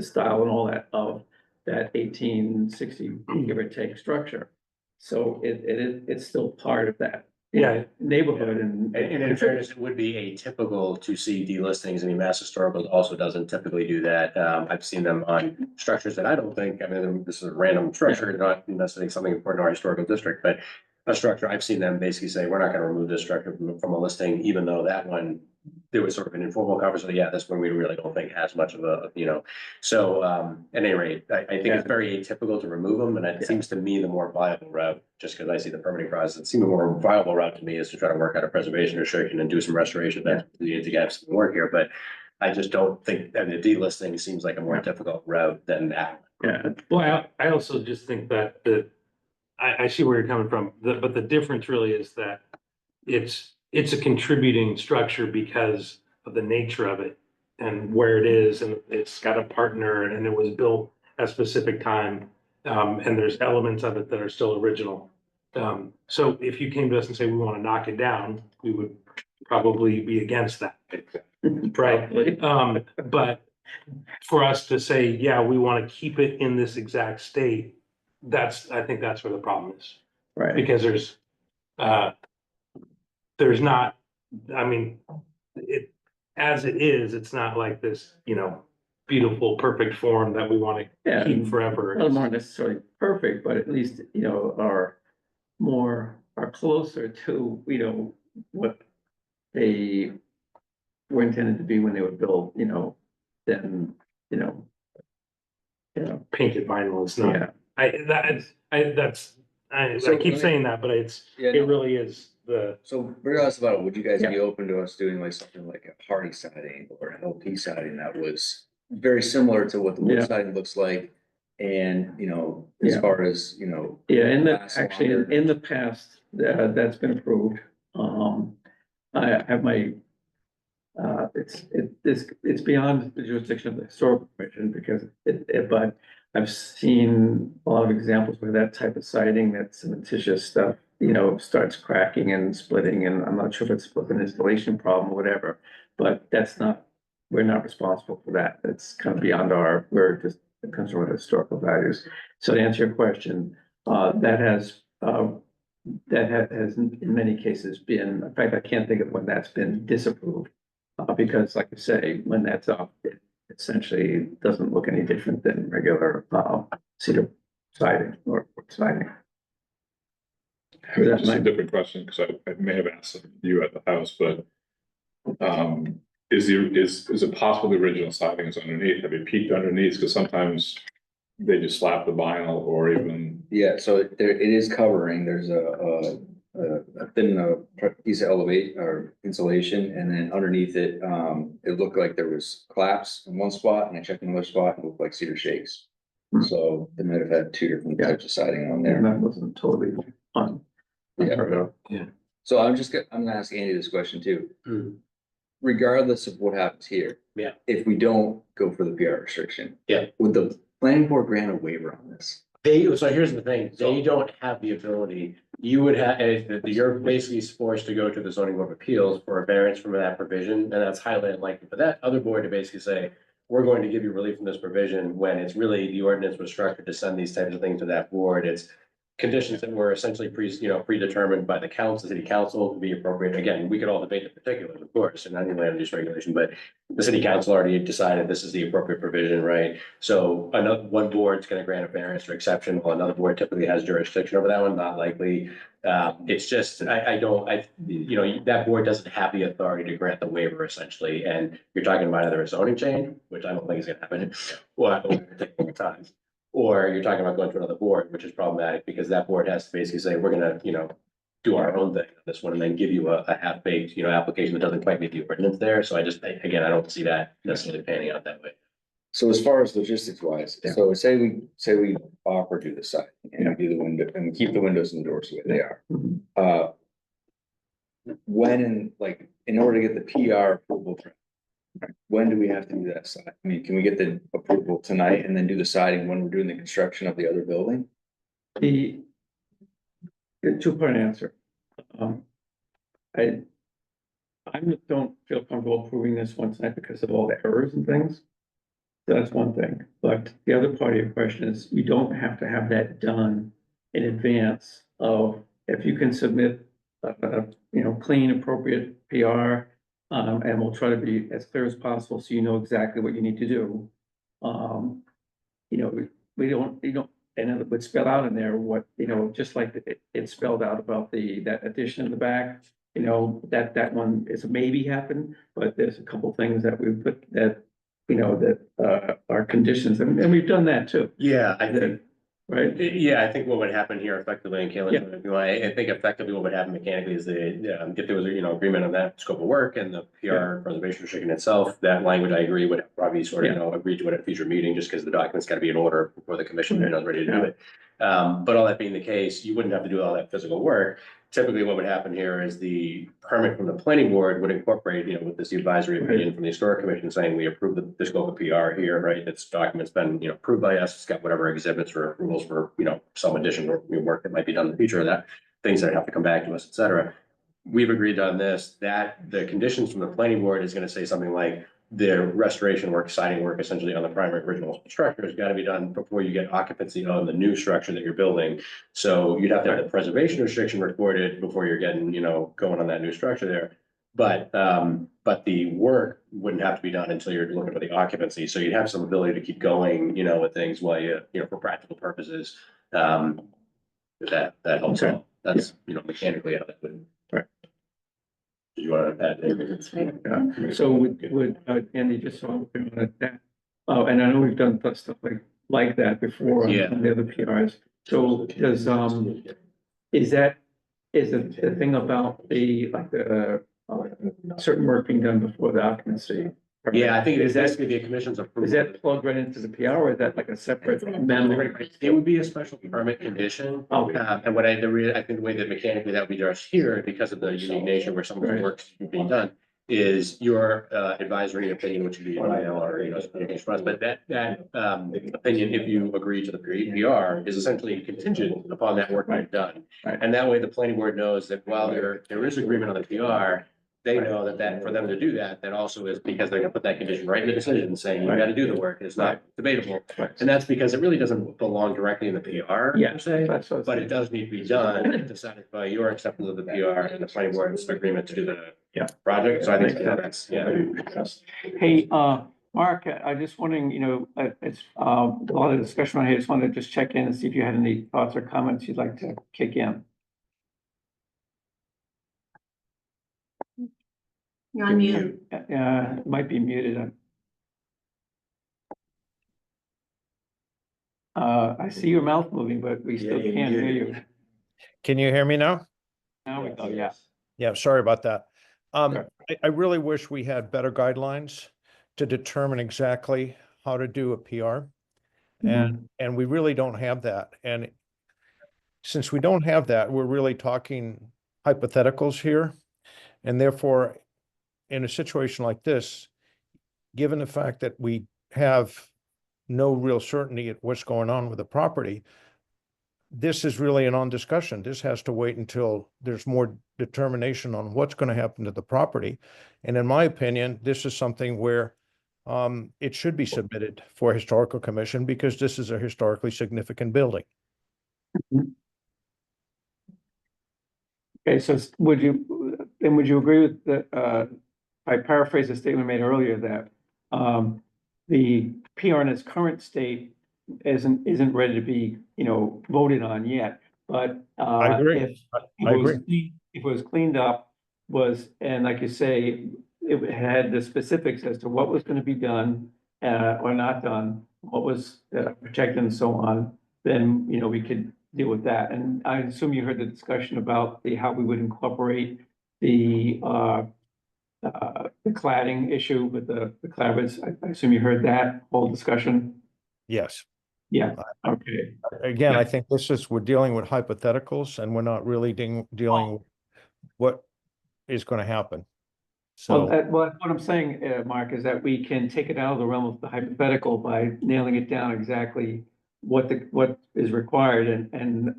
style and all that of that 1860 give or take structure. So it's still part of that. Yeah. Neighborhood and. And in fairness, it would be atypical to see delistings. I mean, Mass Historical also doesn't typically do that. I've seen them on structures that I don't think, I mean, this is a random structure, not necessarily something important to our historical district, but a structure, I've seen them basically say, we're not gonna remove this structure from a listing, even though that one, there was sort of an informal conversation, yeah, this one we really don't think has much of a, so, at any rate, I think it's very atypical to remove them, and it seems to me the more viable route, just because I see the permitting process, it seems the more viable route to me is to try to work out a preservation restriction and do some restoration, that's needed to get some work here, but I just don't think, I mean, the delisting seems like a more difficult route than that. Yeah, well, I also just think that I see where you're coming from, but the difference really is that it's a contributing structure because of the nature of it and where it is, and it's got a partner, and it was built at a specific time. And there's elements of it that are still original. So if you came to us and say, we want to knock it down, we would probably be against that. Right? But for us to say, yeah, we want to keep it in this exact state, I think that's where the problem is. right. Because there's not, I mean, as it is, it's not like this, beautiful, perfect form that we want to Yeah. keep forever. None of them aren't necessarily perfect, but at least, are closer to, what they were intended to be when they were built, than, Painted vinyl is not, yeah. So I keep let me- saying that, but it really is So very honest about it, would you guys be Yeah. open to us doing like something like a hardy siding or an LP siding that was very similar to what the wood Yeah. siding looks like? And, as Yeah. far as, Yeah, Last actually, longer. in the past, that's been approved. I have my, it's beyond the jurisdiction of the historical commission because but I've seen a lot of examples where that type of siding, that cementitious stuff, starts cracking and splitting, and I'm not sure if it's an installation problem or whatever. But we're not responsible for that. That's kind of beyond we're just, it comes from historical values. So to answer your question, that has in many cases been, in fact, I can't think of when that's been disapproved. Because like you say, when that's up, it essentially doesn't look any different than regular, cedar siding or wood siding. That's a different question, because I may have asked you at the house, but is it possible the original siding is underneath? Have you peeked underneath? Because sometimes they just slap the vinyl or even. Yeah, so it is covering, there's a thin piece of elevate or insulation, and then underneath it, it looked like there was collapse in one spot, and I checked another spot, and it looked like cedar shakes. So they might have had two different types of siding on there. And that wasn't totally fun. Yeah. So I'm gonna ask Andy this question too. Regardless of what happens here. Yeah. If we don't go for the PR restriction. Yeah. Would the planning board grant a waiver on this? So here's the thing, they don't have the ability, you would have, you're basically forced to go to the zoning board of appeals for a variance from that provision, and that's highly unlikely for that other board to basically say, we're going to give you relief from this provision, when it's really, the ordinance was structured to send these types of things to that board. It's conditions that were essentially predetermined by the council, city council to be appropriate. Again, we could all debate the particulars, of course, and any land use regulation, but the city council already decided this is the appropriate provision, right? So one board's gonna grant a variance or exception, while another board typically has jurisdiction over that one, not likely. It's just, that board doesn't have the authority to grant the waiver essentially, and you're talking about either a zoning change, which I don't think is gonna happen, or take more time. Or you're talking about going to another board, which is problematic because that board has to basically say, we're gonna, do our own thing on this one and then give you a half-baked, application that doesn't quite meet the ordinance there. So I don't see that necessarily panning out that way. So as far as logistics wise, so say we offer to the side and do the window and keep the windows and doors the way they are. In order to get the PR approval, when do we have to do that side? I mean, can we get the approval tonight and then do the siding when we're doing the construction of the other building? The two-part answer. I don't feel comfortable approving this one tonight because of all the errors and things. That's one thing, but the other part of your question is, you don't have to have that done in advance of, if you can submit clean, appropriate PR. And we'll try to be as clear as possible, so you know exactly what you need to do. We don't, and it would spell out in there what, just like it spelled out about that addition in the back. That one is a maybe happen, but there's a couple things that we put that, that are conditions, and we've done that too. Yeah, I think. Right? Yeah, I think what would happen here effectively, and Caitlin, I think effectively what would happen mechanically is if there was agreement on that scope of work and the PR preservation restriction itself, that language I agree would probably sort of, agree to it at a future meeting, just because the document's got to be in order before the commission is ready to do it. But all that being the case, you wouldn't have to do all that physical work. Typically, what would happen here is the permit from the planning board would incorporate, with this advisory opinion from the historic commission saying we approve the scope of PR here, right? This document's been, approved by us. It's got whatever exhibits or approvals for, some additional work that might be done in the future, that things that have to come back to us, et cetera. We've agreed on this, that the conditions from the planning board is going to say something like the restoration work, siding work, essentially on the primary original structure has got to be done before you get occupancy on the new structure that you're building. So you'd have to have the preservation restriction recorded before you're getting, going on that new structure there. But the work wouldn't have to be done until you're looking for the occupancy. So you'd have some ability to keep going, with things while for practical purposes. That helps out. That's, mechanically how that would. Do you want to add anything? That's right. Yeah. So would Andy, just so I'm clear on that, and I know we've done stuff like that before on the other PRs. So does, is the thing about the certain work being done before the occupancy? Yeah, I think it is basically the commission's approval. Is that plugged right into the PR, or is that like a separate memo? It would be a special permit condition. Okay. And what I think the way that mechanically that we address here, because of the unique nature where some of the work's being done, is your advisory opinion, which would be final or, communication from us, but that opinion, if you agree to the PR, is essentially contingent upon that work being done. Right. And that way the planning board knows that while there is agreement on the PR, they know that for them to do that, that also is because they're gonna put that condition right in the decision saying you gotta do the work. It's not debatable. Right. And that's because it really doesn't belong directly in the PR. Yeah, per se, that's what I was but it does need to be done to satisfy your acceptance of the PR and the planning board's agreement to do the project. So I think that's, Hey, Mark, I just wondering, it's a lot of discussion on here. Just wanted to just check in and see if you had any thoughts or comments you'd like to kick in. You're on mute. It might be muted. I see your mouth moving, but we still can't hear you. Can you hear me now? Now we go, yeah. Yeah, sorry about that. Sure. I really wish we had better guidelines to determine exactly how to do a PR. And we really don't have that. And since we don't have that, we're really talking hypotheticals here. And therefore, in a situation like this, given the fact that we have no real certainty at what's going on with the property, this is really a non-discussion. This has to wait until there's more determination on what's going to happen to the property. And in my opinion, this is something where it should be submitted for historical commission because this is a historically significant building. Okay, so would you agree with that? I paraphrase a statement made earlier that the PR in its current state isn't ready to be, voted on yet. But I agree. if I agree. it was cleaned up, and like you say, it had the specifics as to what was going to be done or not done, what was protected and so on, then, we could deal with that. And I assume you heard the discussion about how we would incorporate the cladding issue with the cladders. I assume you heard that whole discussion. Yes. Yeah, okay. Again, I think we're dealing with hypotheticals and we're not really dealing with what is going to happen. So, What I'm saying, Mark, is that we can take it out of the realm of the hypothetical by nailing it down exactly what is required and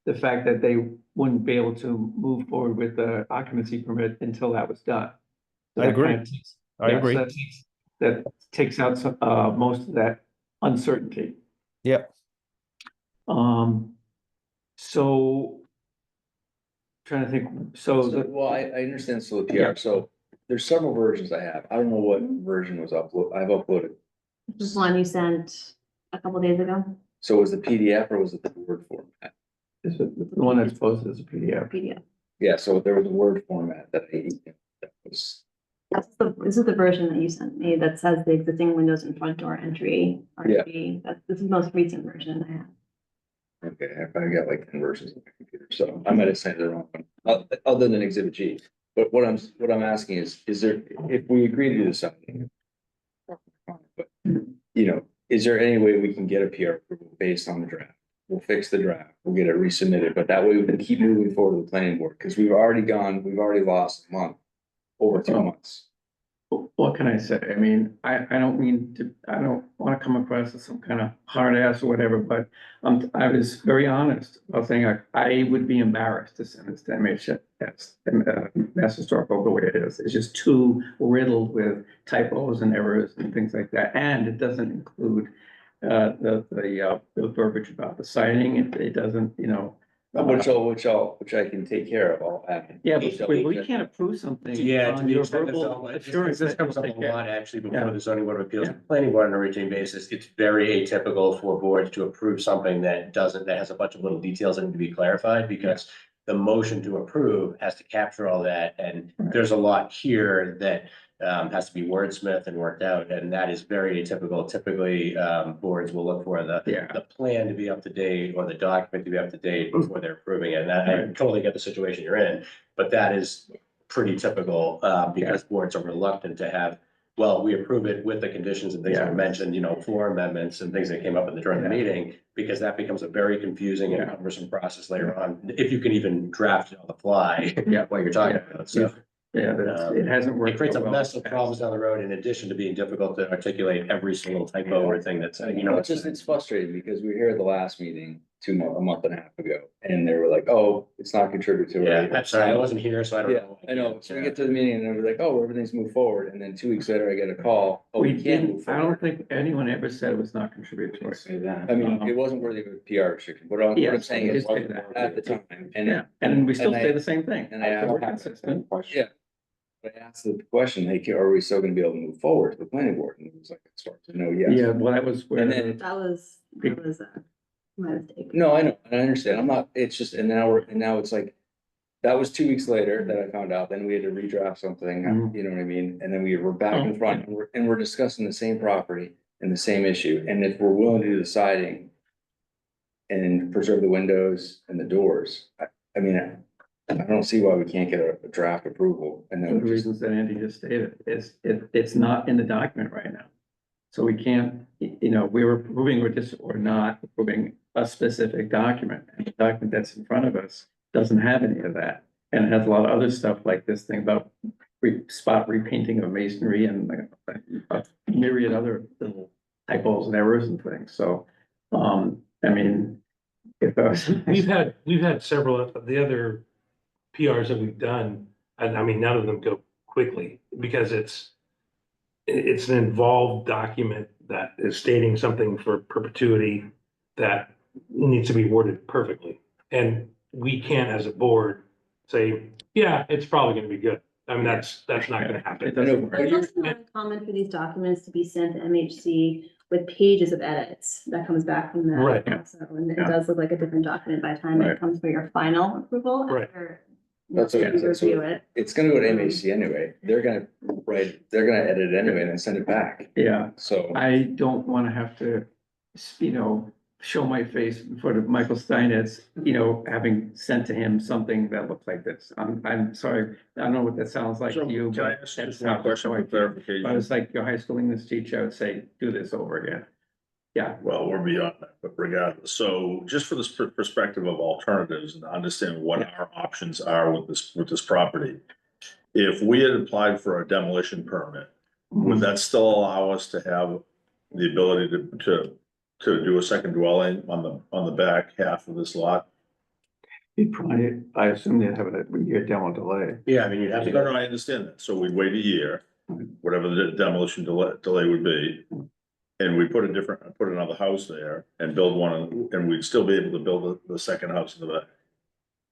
the fact that they wouldn't be able to move forward with the occupancy permit until that was done. So I agree. I agree. So that takes out some, most of that uncertainty. Yep. So trying to think, Well, I understand, so the PR, so there's several versions I have. I don't know what version was I've uploaded. This is one you sent a couple days ago. So was the PDF or was it the Word format? is it the one that's posted as a PDF? PDF. Yeah, so there was a Word format that was. This is the version that you sent me that says the existing windows and front door entry are to be, this is the most recent version I have. Okay, I probably got like 10 versions on my computer, so I might have sent the wrong one, other than Exhibit G. But what I'm asking is there, if we agree to do something, but, is there any way we can get a PR approval based on the draft? We'll fix the draft, we'll get it resubmitted, but that way we can keep moving forward with the planning board, because we've already lost a month, over 2 months. What can I say? I mean, I don't want to come across as some kind of hard ass or whatever, but I was very honest about saying I would be embarrassed to send this to Mass Historical the way it is. It's just too riddled with typos and errors and things like that. And it doesn't include the verbiage about the citing. It doesn't, Which I can take care of, all that. Yeah, but we can't approve something. Yeah, to on the your extent verbal that assurance this that comes up you'll a take care. lot actually Yeah. before the zoning board of appeals, Yeah. planning board on a routine basis. It's very atypical for boards to approve something that has a bunch of little details that need to be clarified because the motion to approve has to capture all that. And there's a lot here that has to be wordsmithed and worked out. And that is very atypical. Typically, boards will look for the plan to be up to date or the document to be up to date before they're approving it. And I totally get the situation you're in, but that is pretty typical because boards are reluctant to have, well, we approve it with the conditions and things that were mentioned, floor amendments and things that came up during the meeting, because that becomes a very confusing and cumbersome process later on, if you can even draft it on the fly while you're talking about it. So Yeah, it hasn't worked. It creates a so well. mess of problems down the road in addition to being difficult to articulate every single typo or thing that's, you know. It's just, it's frustrating because we were here at the last meeting a month and a half ago, and they were like, oh, it's not contributory. Yeah, I'm sorry, I wasn't here, so I don't Yeah, know. I know. So we get to the meeting and they're like, oh, everything's moved forward. And then 2 weeks later, I get a call. Oh, we can't move I don't forward. think anyone ever said it was not contributory. Say that. I mean, it wasn't worthy of a PR restriction. What I'm Yes, saying we is did say that. at the time. And Yeah, and we still and say I- the same thing. and I We're asked- consistent. Yeah. I asked the question, hey, are we still gonna be able to move forward to the planning board? And it was like, as far as I know, yes. Yeah, well, that was where. And then That was my mistake. No, I know, and I understand, I'm not, it's just, and now it's like, that was 2 weeks later that I found out, then we had to redraft something, Mhm. you know what I mean? And then we were back Oh, in front, and we're discussing the same property and the same issue, and if we're willing to do the siding and preserve the windows and the doors, I mean, I don't see why we can't get a draft approval, and For then the we just, reasons that Andy just stated, it's not in the document right now. So we can't, we were approving or not approving a specific document. And the document that's in front of us doesn't have any of that. And it has a lot of other stuff like this thing about spot repainting of masonry and a myriad other little typos and errors and things. So, I mean, if I was. We've had several of the other PRs that we've done, and I mean, none of them go quickly because it's an involved document that is stating something for perpetuity that needs to be worded perfectly. And we can't, as a board, say, yeah, it's probably gonna be good. I mean, that's not gonna It happen. doesn't work. It's also not uncommon for these documents to be sent to MHC with pages of edits that comes back from them. Right. Also, and it Yeah. does look like a different document by the time Right. it comes for your final approval. Right. after, That's you what it is. That's review what- it. it's gonna go to MAC anyway, they're gonna edit it anyway and then send it back, Yeah, so. I don't want to have to, show my face in front of Michael Steinitz, having sent to him something that looks like this. I'm sorry, I don't know what that sounds like So to you, can I but ask that's just one not question how I for feel. clarification? If I was like your high school English teacher, I would say, do this over again. Yeah, Well, we're beyond that, but regardless, so just for this perspective of alternatives and to understand what our options are with this property. If we had applied for a demolition permit, would that still allow us to have the ability to do a second dwelling on the back half of this lot? you'd probably, I assume they'd have a year demo delay. Yeah, I mean, you'd have to No, go. no, I understand that, so we'd wait a year, whatever the demolition delay would be. And we put another house there and build one, and we'd still be able to build the second house in the back.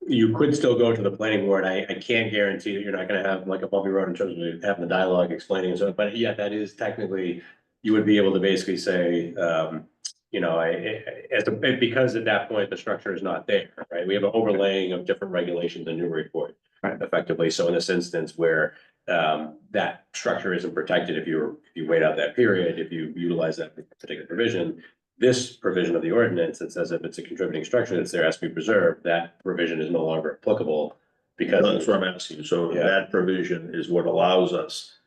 You could still go to the planning board. I can't guarantee that you're not gonna have like a bumpy road in terms of having the dialogue explaining and so, but yeah, that is technically, you would be able to basically say, because at that point, the structure is not there, right? We have an overlaying of different regulations in Newburyport. Right. Effectively, so in this instance where that structure isn't protected, if you wait out that period, if you utilize that particular provision. This provision of the ordinance that says if it's a contributing structure that's there has to be preserved, that provision is no longer applicable. Because That's what I'm asking, so Yeah. that provision is what allows us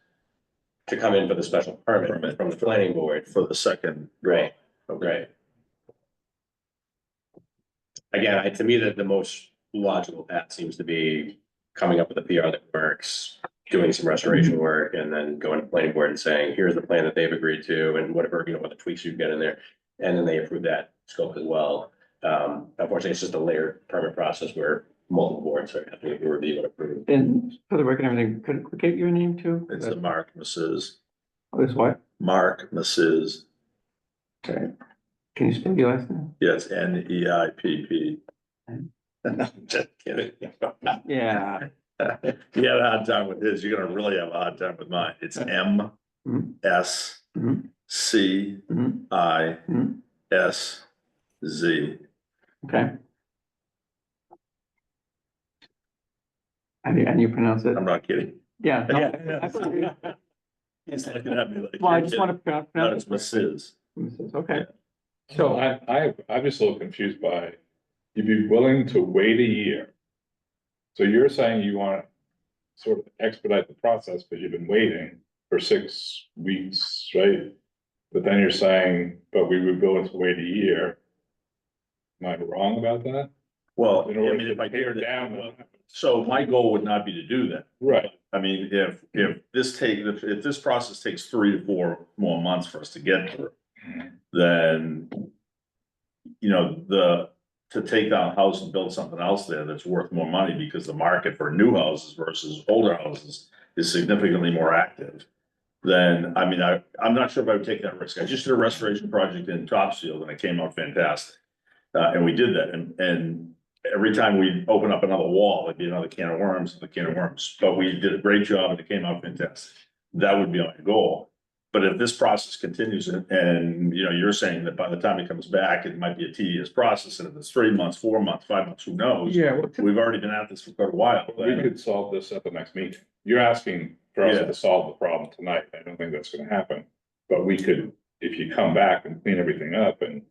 to come in for the special permit from the planning board. for the second. Right, Okay. right. Again, to me, the most logical path seems to be coming up with a PR that works, doing some restoration work, and then going to planning board and saying, here's the plan that they've agreed to, and whatever, what the tweaks you get in there. And then they approve that scope as well. Unfortunately, it's just a layered permit process where multiple boards are having to review and approve. And for the record, everything, could we get your name too? It's the Mark Mrs. Oh, this what? Mark Mrs. Okay. Can you spell your last name? Yes, NEIPP. Just kidding. Yeah. You had a hard time with his, you're gonna really have a hard time with mine. It's M S Mhm. C Mhm. I Mhm. S Z. Okay. And you pronounce it? I'm not kidding. Yeah. no, absolutely. He's looking at me like. Well, I you're just want to kidding. pronounce. No, it's Mrs. Okay. So I'm just a little confused by, you'd be willing to wait a year. So you're saying you want to sort of expedite the process, but you've been waiting for 6 weeks, right? But then you're saying, but we would be willing to wait a year. Am I wrong about that? Well, I In order mean, to if I tear did it down down, So my goal would not be to do that. Right. I mean, if this process takes 3 to 4 more months for us to get through, then, you know, to take down a house and build something else there that's worth more money because the market for new houses versus older houses is significantly more active. Then, I mean, I'm not sure if I would take that risk. I just did a restoration project in Topsfield and it came out fantastic. And we did that, and every time we open up another wall, it'd be another can of worms, but we did a great job and it came out fantastic. That would be my goal. But if this process continues and, you know, you're saying that by the time it comes back, it might be a tedious process, and if it's 3 months, 4 months, 5 months, who knows? Yeah, well, We've already been at this for quite a while. We could solve this at the next meeting. You're asking for us Yeah. to solve the problem tonight. I don't think that's gonna happen. But we could, if you come back and clean everything up and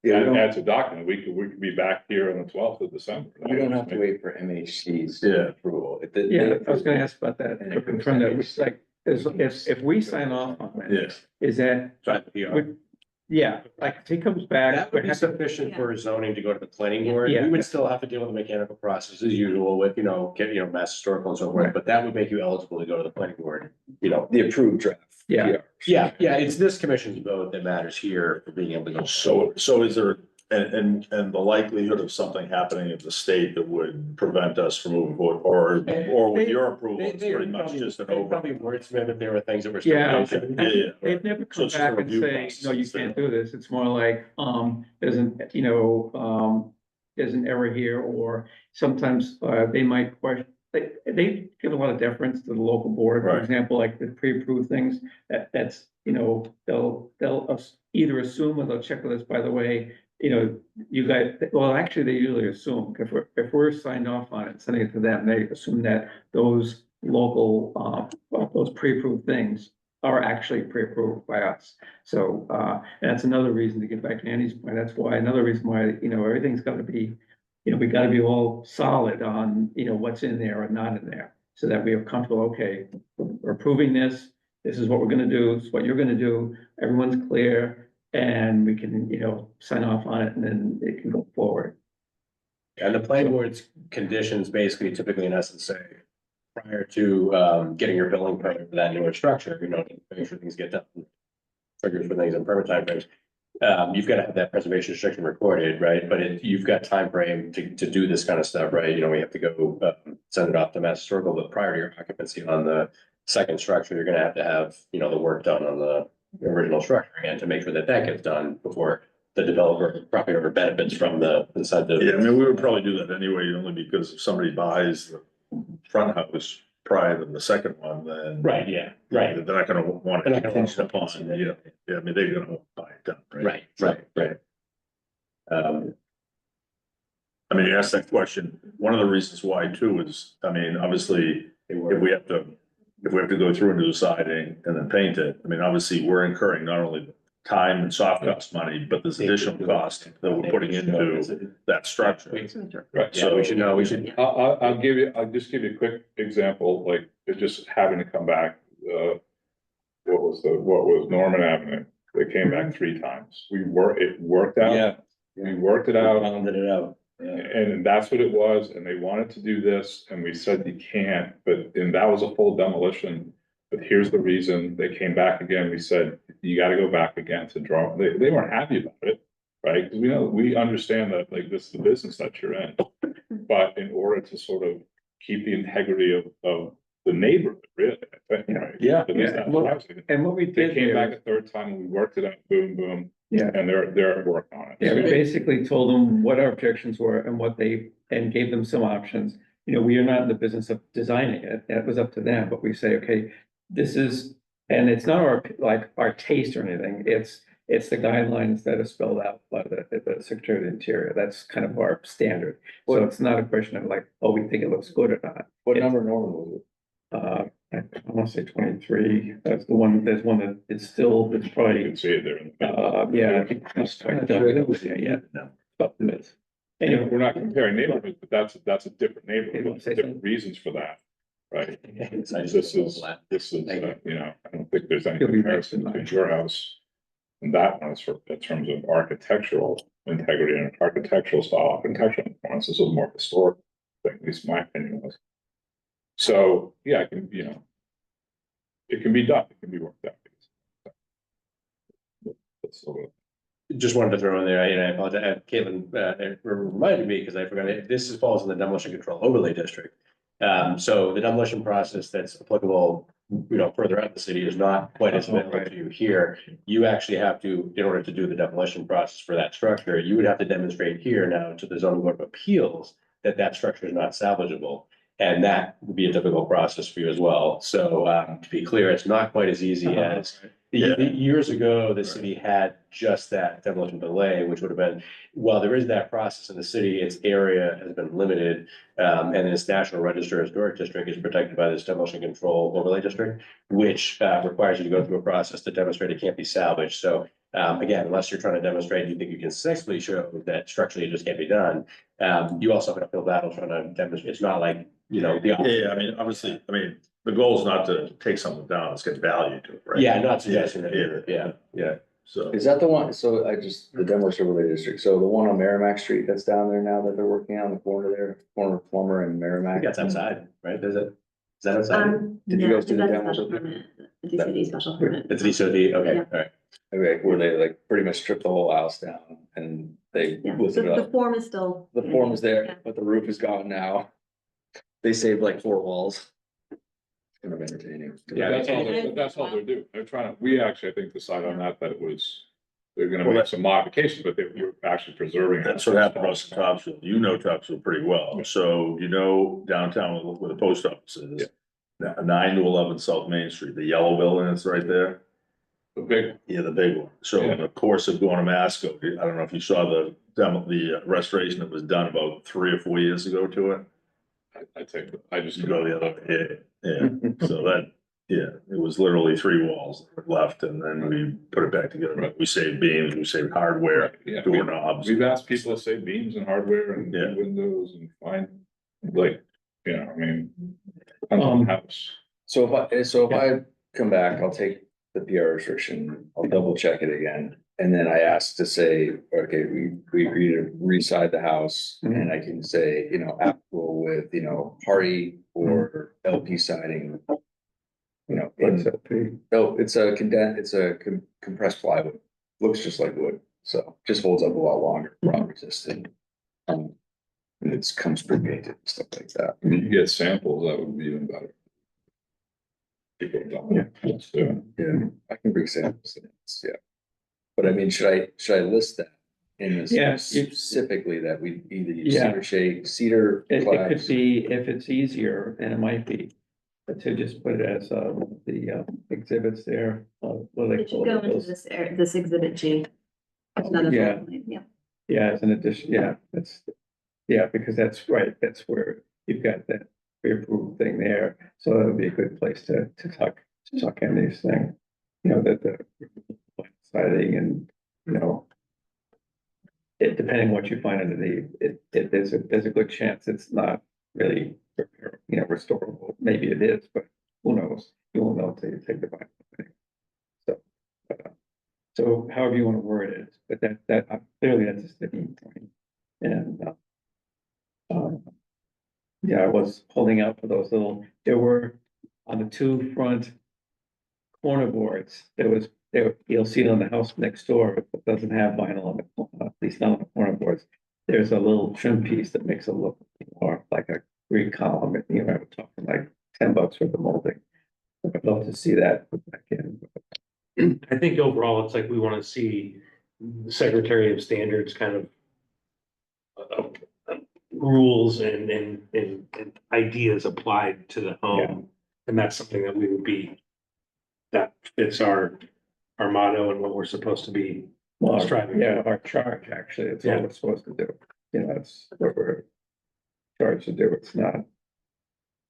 add to document, we could be back here on the 12th of December. You don't have to wait for MHC's Yeah. approval. Yeah, I was gonna ask about that, And it confirm that, it's like, if we sign off on it, Yes. is that, yeah, like, if he comes back. That would be we have to- sufficient for zoning to go to the planning board. Yeah. We would still have to deal with the mechanical process as usual with, you know, mass historical and so forth, but that would make you eligible to go to the planning board, you know. The approved draft. Yeah. Yeah, it's this commission's vote that matters here for being able to go. So is there, and the likelihood of something happening at the state that would prevent us from moving forward, or with your approval, They it's pretty much just an they over. probably wordsmith if there were things that were. still Yeah, mentioned. Yeah. they've never So come it's just a back and review say, process no, you instead. can't do this, it's more like, there's an, there's an error here, or sometimes, they might question. They give a lot of deference to the local board, for Right. example, like the pre-approved things, that's, they'll either assume or they'll check with us, by the way, you guys, well, actually, they usually assume, if we're signed off on it, sending it to them, they assume that those local, those pre-approved things are actually pre-approved by us. So, and that's another reason, to get back to Andy's point, that's why, another reason why, everything's gotta be, we gotta be all solid on, what's in there or not in there, so that we are comfortable, okay, we're approving this, this is what we're gonna do, this is what you're gonna do, everyone's clear, and we can, sign off on it, and then it can go forward. And the planning board's conditions basically typically in essence say, prior to getting your building permit for that newer structure, make sure things get done. Triggers for things in permit timeframes. You've got to have that preservation restriction recorded, right? But you've got time frame to do this kind of stuff, right? We have to go send it off to Mass Historical, but prior to your occupancy on the second structure, you're gonna have to have, the work done on the original structure again to make sure that that gets done before the developer, property owner benefits from the incentive. Yeah, I mean, we would probably do that anyway, only because if somebody buys the front house prior to the second one, then. Right, yeah, right. They're not gonna want They're to not gonna contingent upon, want to- yeah, I mean, they're gonna buy it done, right? Right. I mean, you asked that question, one of the reasons why too is, I mean, obviously, if we have to go through and do the siding and then paint it, I mean, obviously, we're incurring not only the time and soft cost money, but there's additional cost that we're putting into that structure. Right. Yeah, we should know, we should. I'll just give you a quick example, like, it just having to come back, what was Norman Avenue? They came back 3 times. It worked out. We worked it out. Rounded it out. And that's what it was, and they wanted to do this, and we said you can't, and that was a full demolition. But here's the reason, they came back again, we said, you gotta go back again to draw, they weren't happy about it, right? Because we understand that, like, this is the business that you're in. But in order to sort of keep the integrity of the neighborhood, really, I think, right? Yeah. At least that's what I was thinking. And what we They did came here back is- a third time, and we worked it out, boom, boom. Yeah. And they're working on it. Yeah, we basically told them what our objections were and gave them some options. We are not in the business of designing it. That was up to them, but we say, okay, this is, and it's not our taste or anything. It's the guidelines that are spelled out by the Secretary of the Interior. That's kind of our standard. So it's not a question of like, oh, we think it looks good or not. What number Norman was it? I want to say 23. That's the one, there's one that it's still, it's You probably, can see it there. in the middle. yeah. I think that's quite done. Yeah. About the mids. And Anyway, we're not comparing neighborhoods, but that's a different Okay, neighborhood, want to say different something? reasons for that, right? This This is, I don't think there's any You'll be comparison next in between your house and that one, in terms of architectural integrity and architectural style, architectural performance. This is more historic. at least my opinion was. So, yeah, it can, you know, it can be done, it can be worked out. That's sort of. Just wanted to throw in there, and I apologize, Caitlin, reminded me, because I forgot, this falls in the demolition control overlay district. So the demolition process that's applicable, you know, further out in the city is not quite as available to you here. You actually have to, in order to do the demolition process for that structure, you would have to demonstrate here now to the zoning board of appeals that that structure is not salvageable. And that would be a difficult process for you as well. So, to be clear, it's not quite as easy as years ago, the city had just that demolition delay, which would have been, while there is that process in the city, its area has been limited. And its National Register Historic District is protected by this demolition control overlay district, which requires you to go through a process to demonstrate it can't be salvaged. So again, unless you're trying to demonstrate you think you can successfully show that structurally it just can't be done, you also have an uphill battle trying to demonstrate. It's not like, you know, the. Yeah, I mean, obviously, I mean, the goal is not to take something down, it's get value to it, right? Yeah, not suggesting that, yeah. So. Is that the one, so the demolition overlay district, so the one on Merrimack Street that's down there now that they're working on the corner there, corner of Plummer and I Merrimack? think that's outside, right? Is that outside? Did you no, guys do the that's a demo? special permit, a DCD special permit. It's DCOD, okay, Yeah. all right. Okay, where they like pretty much stripped the whole house down and they Yeah, lifted it the up. form is still. The form is Yeah. there, but the roof is gone now. They saved like 4 walls. It's kind of entertaining. Yeah, That's all they're doing. They're trying to, we actually, I think, decide on that it was, they're gonna Well, make some modifications, but they were actually preserving. That's what happened to us in Topsfield. You know Topsfield pretty well. So you know downtown where the post office is. 9 to 11 South Main Street, the yellow building that's right there. The big, Yeah, the big one. So in the course of going to Masco, I don't know if you saw the restoration that was done about 3 or 4 years ago to it. I take, I just. You go the other way, yeah. So that, yeah, it was literally 3 walls left and then we put it back together. Right. We saved beams, we saved hardware, Yeah, doorknobs. we've asked people to save beams and hardware and Yeah. windows and find, like, you know, I mean. Depends on the house. So if I come back, I'll take the PR restriction, I'll double check it again. And then I ask to say, okay, we agree to reside the house and I can say, you know, applicable with, you know, hardy or LP siding. You know, it's a compressed plywood, looks just like wood, so just holds up a lot longer, frost resistant. And it comes pre-painted and stuff like that. I mean, you get samples, that would be even better. People don't. Yeah. Let's do it. Yeah, I can bring samples, yeah. But I mean, should I list that in this Yeah, specifically that we either use Yeah. cedar shake, cedar It could slabs? be, if it's easier, and it might be, but to just put it as the exhibits there. What do they It should call go it? into Those- this exhibit G. Another Yeah. floor plan, yeah. Yeah, as an addition, yeah, because that's right, that's where you've got that pre-approved thing there. So that would be a good place to tuck in these things. You know, that the siding and, you know, it depending what you find underneath, there's a good chance it's not really, you know, restorable. Maybe it is, but who knows? You won't know until you take the bite. So however you want to word it, but that clearly that's a sticking point. And yeah, I was holding out for those there were on the 2 front corner boards, you'll see it on the house next door, it doesn't have vinyl on at least not on the corner boards. There's a little trim piece that makes it look more like a Greek column, you know, we're talking like $10 for the molding. I'd love to see that put back in. I think overall, it's like we want to see the Secretary of Standards kind of rules and ideas applied to the home. And that's something that that fits our motto and what we're supposed to be Well, striving. yeah, our charge, actually, it's all Yeah. we're supposed to do. You know, it's what we're charged to do. It's not.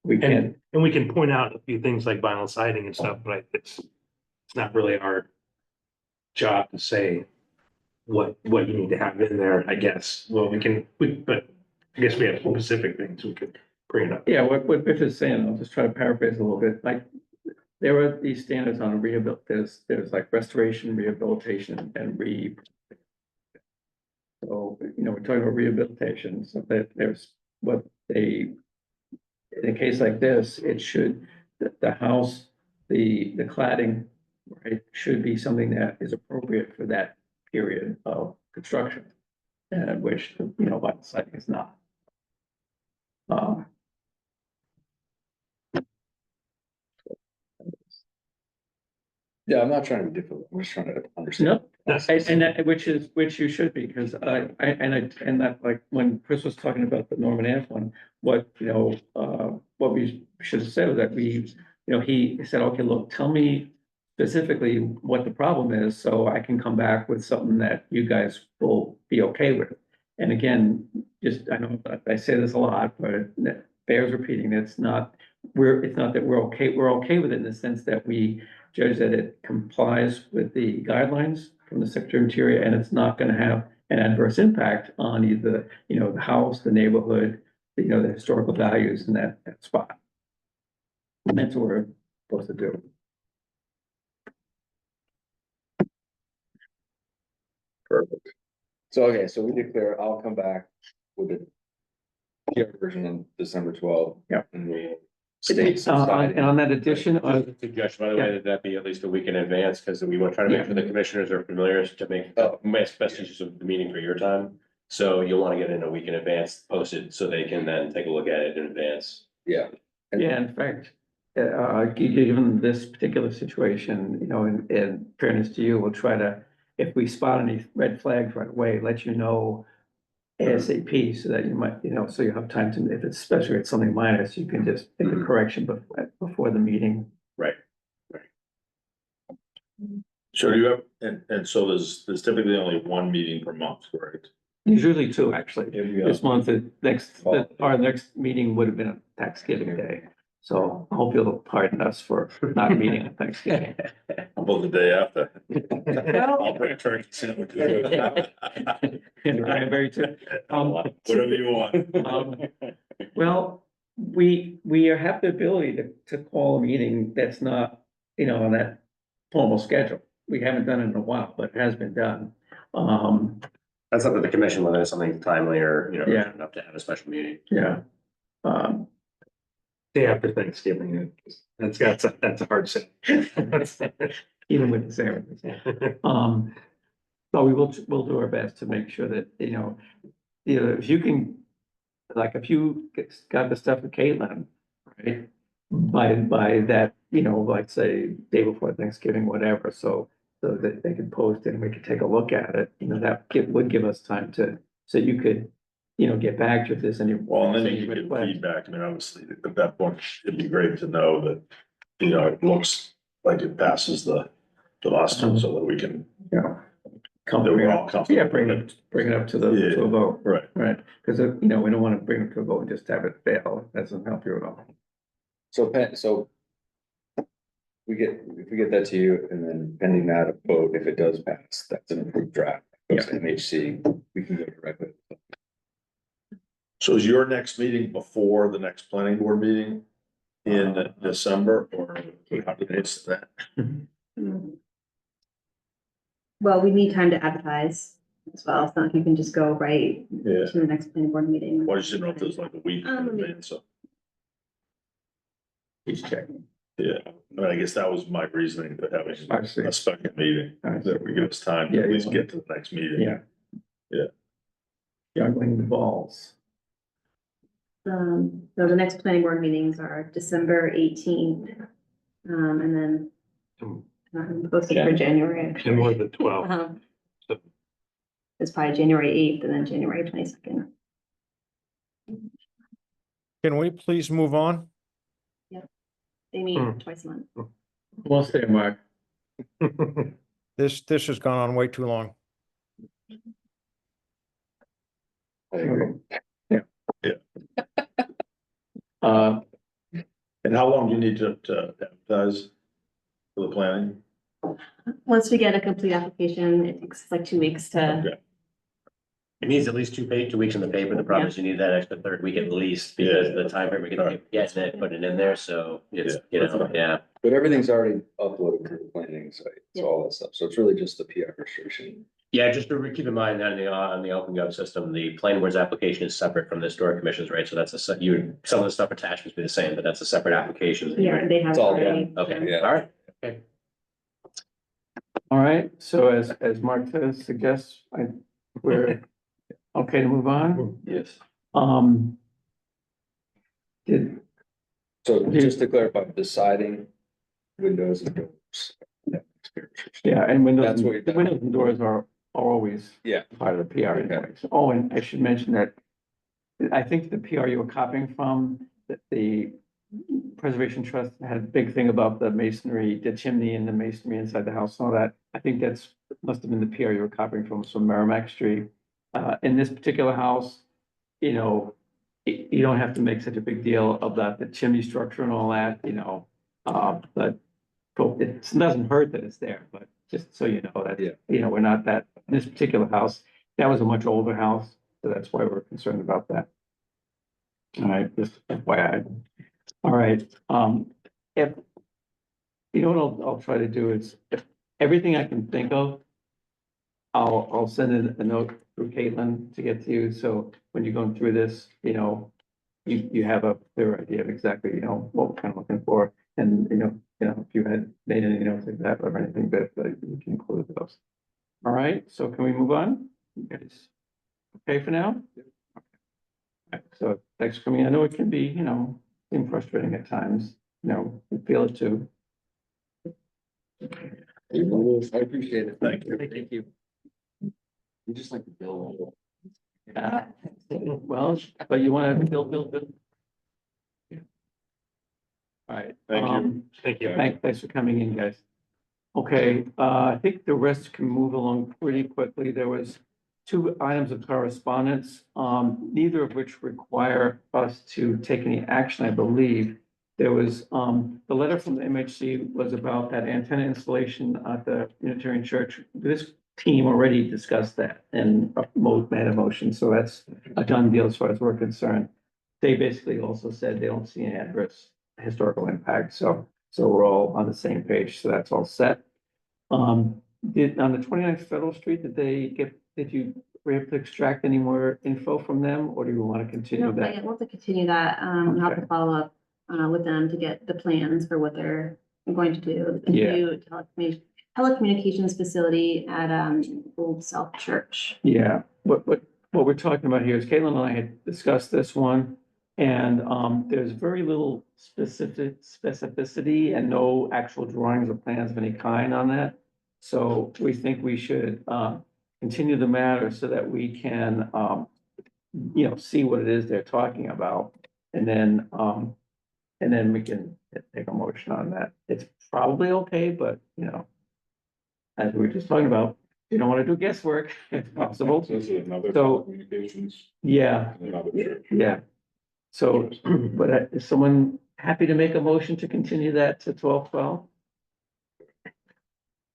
We can, And we can point out a few things like vinyl siding and stuff, but it's not really our job to say what you need to have in there, I guess. Well, but I guess we have specific things we could bring it up. yeah, what Biff is saying, I'll just try to paraphrase a little bit, like. There are these standards on there's like restoration, rehabilitation and So, you know, we're talking about rehabilitation, so that there's what they, in a case like this, it should, the house, the cladding, right, should be something that is appropriate for that period of construction. And which, vinyl siding is not. Yeah, I'm not trying to be difficult, I'm just trying to understand. No, and that, which you should be, because and that, like, when Chris was talking about the Norman Ave one, what we should have said was that he said, okay, look, tell me specifically what the problem is, so I can come back with something that you guys will be okay with. And again, I know I say this a lot, but it bears repeating, it's not that we're okay with it in the sense that we judge that it complies with the guidelines from the Secretary of Interior, and it's not gonna have an adverse impact on either, the house, the neighborhood, the historical values in that spot. And that's what we're supposed to do. Perfect. So, okay, so we declare, I'll come back with the PR version on December 12th. Yeah. And we'll state some And siding. on that addition, Suggestion, by the way, that be at least a week in advance, because we want to try to make sure the commissioners are familiar to make best use of the meeting for your time. So you'll want to get in a week in advance, post it, so they can then take a look at it in advance. Yeah. yeah, in fact, given this particular situation, in fairness to you, we'll try to, if we spot any red flags right away, let you know ASAP, so that you might, so you have time to, if it's, especially if it's something minor, so you can just make the correction before the meeting. Right. So you have, and so there's typically only one meeting per month, correct? Usually two, actually. Yeah. This month, our next meeting would have been on Thanksgiving Day. So I hope you'll pardon us for not meeting on Thanksgiving. How about the day after? Well- I'll bring turkeys in. And cranberry too. Whatever you want. Well, we have the ability to call a meeting that's not, on that formal schedule. We haven't done it in a while, but it has been done. That's up to the commission, whether it's something timely or, Yeah. enough to have a special meeting. Yeah. Day after Thanksgiving, that's a hard set. Even with the ceremonies. So we'll do our best to make sure that, if you can, like, if you got the stuff with Caitlin, right? By that, like, say, day before Thanksgiving, whatever, so that they could post it and we could take a look at it, that would give us time so you could, get back to if there's any. Well, and then you can get feedback. I mean, obviously, at that point, it'd be great to know that, it looks like it passes the muster so that we can, that we're all comfortable. Yeah, bring it up to a vote, Right. right? Because, we don't want to bring it to a vote and just have it fail. That doesn't help you at all. So if we get that to you, and then pending that vote, if it does pass, that's an approved draft. Goes to MHC, we can go directly. So is your next meeting before the next planning board meeting in December, or how do they say that? Well, we need time to advertise as well. It's not like you can just go right Yeah. to the next planning board meeting. Well, I just didn't know if there's like a week in advance, so, He's checking. yeah, I mean, I guess that was my reasoning for having I see. a second meeting, I see. that we give us time to Yeah, at least yeah. get to the next meeting. Yeah. Yeah. Juggling the balls. So the next planning board meetings are December 18th. And then posted for January. And actually. more than 12. It's probably January 8th and then January 22nd. Can we please move on? They meet twice a month. We'll stay, Mark. This has gone on way too long. I agree. And how long do you need to advertise for the planning? Once we get a complete application, it takes like 2 weeks to, Okay. It needs at least 2 weeks in the paper. The problem is you need that extra third week at least, because Yeah. the time frame we get it, put it in there, so it's, yeah. But everything's already uploaded to the planning site, so all that stuff, so it's really just the PR restriction. Yeah, just to keep in mind that on the OpenGov system, the planning board's application is separate from the historic commission's, right? So that's some of the stuff attached must be the same, but that's a separate application. Yeah, they have. It's all already. Okay, Yeah. all right. Okay. All right, so as Mark says, suggests, we're okay to move on? Yes. Did, So just to clarify, the siding, windows and doors. yeah, and That's what you're the windows and doors are always Yeah. part of the PR anyways. Oh, and I should mention that I think the PR you were copying from, that the Preservation Trust had a big thing about the masonry, the chimney and the masonry inside the house and all that. I think must have been the PR you were copying from Merrimack Street. In this particular house, you know, you don't have to make such a big deal about the chimney structure and all that, but it doesn't hurt that it's there, but just so you know that, Yeah. we're not that, this particular house, that was a much older house, so that's why we're concerned about that. All right, just FYI. All right, if, you know what I'll try to do is, if everything I can think of, I'll send in a note through Caitlin to get to you, so when you're going through this, you have a clear idea of exactly, what we're kind of looking for, and, if you had made any notes like that or anything, that we can include those. All right, so can we move on? You guys okay for now? Okay. So thanks for coming. I know it can be, seem frustrating at times, we feel it too. I appreciate it. Thank you. Thank you. You just like to build. Well, but you want to build. Yeah. All right. Thank you. Thank you. Thanks for coming in, guys. Okay, I think the rest can move along pretty quickly. There was two items of correspondence, neither of which require us to take any action, I believe. There was, the letter from the MHC was about that antenna installation at the Unitarian Church. This team already discussed that and made a motion, so that's a done deal as far as we're concerned. They basically also said they don't see any adverse historical impact, so we're all on the same page, so that's all set. On the 29th Federal Street, did you were able to extract any more info from them, or do you want to continue No, that? I want to continue that. I'll have to follow up with them to get the plans for what they're going to do. The Yeah. new telecommunications facility at Old South Church. Yeah, what we're talking about here is Caitlin and I had discussed this one. And there's very little specificity and no actual drawings or plans of any kind on that. So we think we should continue the matter so that we can see what it is they're talking about. And then we can take a motion on that. It's probably okay, but as we were just talking about, you don't want to do guesswork, if possible. So this is another So- communications, Yeah, another church. yeah. So, but is someone happy to make a motion to continue that to 12/12?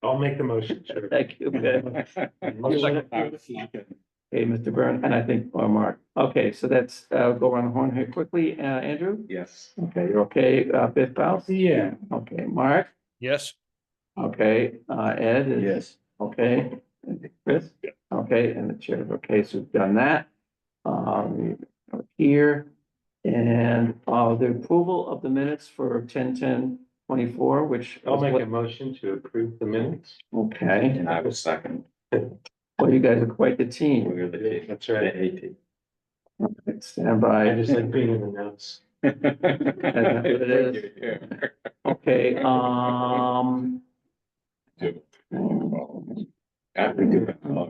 I'll make the motion, sure. Thank you. Okay, Mr. Byrne, and I think, Mark. Okay, so that's, go around the horn here quickly. Andrew? Yes. Okay, you're okay. Biff Faust? Yeah. Okay, Mark? Yes. Okay, Ed is? Yes. Okay, and Chris? Yeah. Okay, and the chair is okay, so we've done that. Here, and, the approval of the minutes for 10/10/24, which. I'll was make what- a motion to approve the minutes. Okay, And I was second. well, you guys are quite the team. We're the team. That's right. The A team. Stand I by. just like being in the notes. what it is. Okay,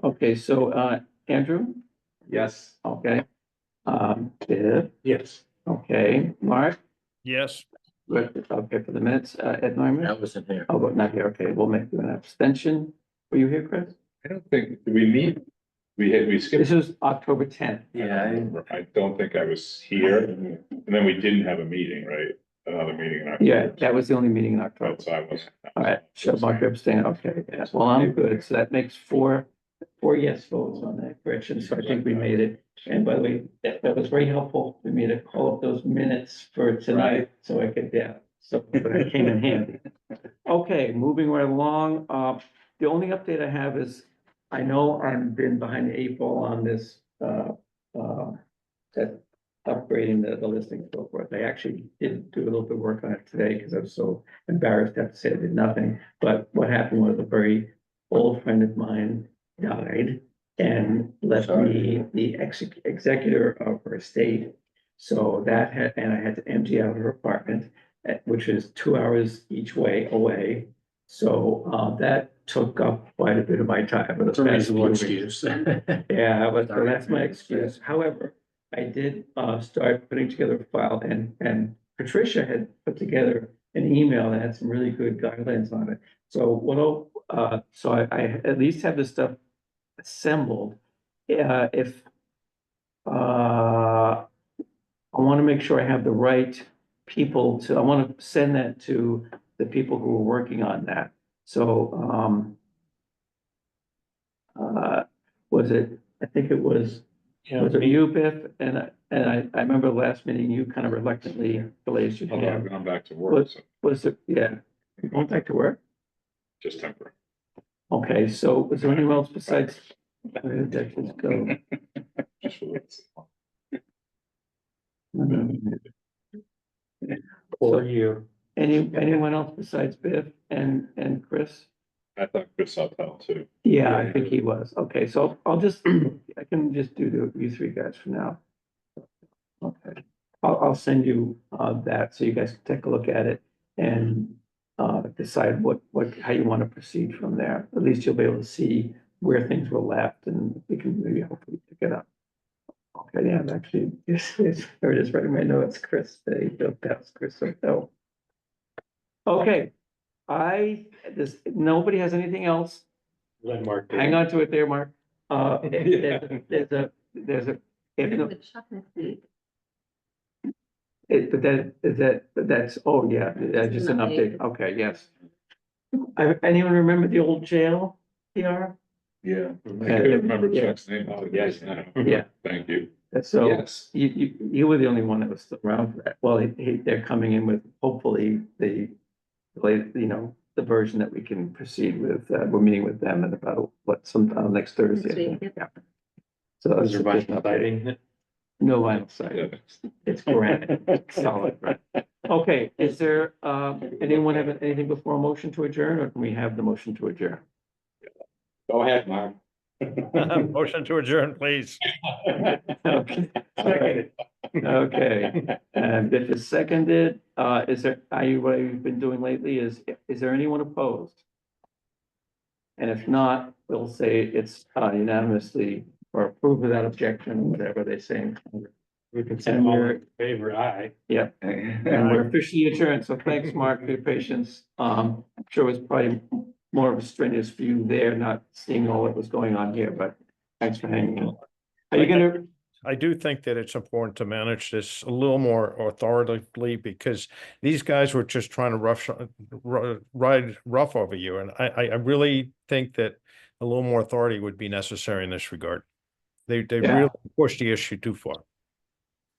okay, so, Andrew, Yes. okay. Viv, Yes. okay, Mark, Yes. good, okay, for the minutes, Ed Neumann. wasn't here. Oh, but not here, okay, we'll make you an abstention. Were you here, Chris? I don't think, do we need, we skipped. This was October 10th. I don't think I was here, and then we didn't have a meeting, right? Another meeting in October. Yeah, that was the only meeting in October. Right, so I wasn't. All right, so Mark abstain, okay, yeah, well, I'm good, so that makes four yes votes on that correction, so I think we made it. And by the way, that was very helpful for me to call up those minutes for tonight, so I could, so that came in handy. Okay, moving right along, the only update I have is I know I've been behind the 8 ball on this, that upgrading the listing and so forth. I actually did do a little bit of work on it today because I was so embarrassed to have to say I did nothing. But what happened was a very old friend of mine died and left me the executor of her estate. So that had, and I had to empty out her apartment, which is 2 hours each way away. So that took up quite a bit of my time. It's a reasonable excuse. Yeah, but so that's my excuse. However, I did start putting together a file, and Patricia had put together an email that had some really good guidelines on it. So so I at least have this stuff assembled. If I want to make sure I have the right people I want to send that to the people who are working on that. So was it, I think it was you, Biff? And I remember last meeting, you kind of reluctantly raised your Although I've hand. gone back to work, so Was it, yeah, you going back to work? just temporary. Okay, so was there anyone else besides? Where did that just go? Just for this. So, you. anyone else besides Biff and Chris? I thought Chris saw that too. Yeah, I think he was. Okay, so I'll just, I can just do you 3 guys for now. Okay, I'll send you that so you guys can take a look at it and decide how you want to proceed from there. At least you'll be able to see where things were left and we can maybe hopefully pick it up. Okay, yeah, actually, there it is, right in my notes, Chris, that's Chris, so. Okay, nobody has anything else. Let Mark. Hang on to it there, Mark. There's a, if no- With Chuck next week. that's, oh, yeah, that's just an update. Okay, yes. Anyone remember the old jail, PR? Yeah. I can't remember Yeah. Chuck's name. Oh, yes, now. Yeah. Thank you. So Yes. you were the only one that was still around for that. Well, they're coming in with hopefully the version that we can proceed with. We're meeting with them in about sometime next Thursday. I think. Next week, Yeah. So that's Is there just an update. vinyl No vinyl siding. It's granite, solid granite. Okay, is there anyone have anything before a motion to adjourn, or can we have the motion to adjourn? Go ahead, Mark. Motion to adjourn, please. Okay. Okay, and if it's seconded, what you've been doing lately is there anyone opposed? And if not, we'll say it's unanimously or approve without objection, whatever they say. We can And send all we're- in favor, aye. Yep, and we're officially adjourned, so thanks, Mark, for your patience. I'm sure it was probably more of a strenuous for you there, not seeing all that was going on here, but thanks for hanging in. Are you gonna? I do think that it's important to manage this a little more authoritatively because these guys were just trying to ride rough over you. And I really think that a little more authority would be necessary in this regard. They Yeah. really pushed the issue too far.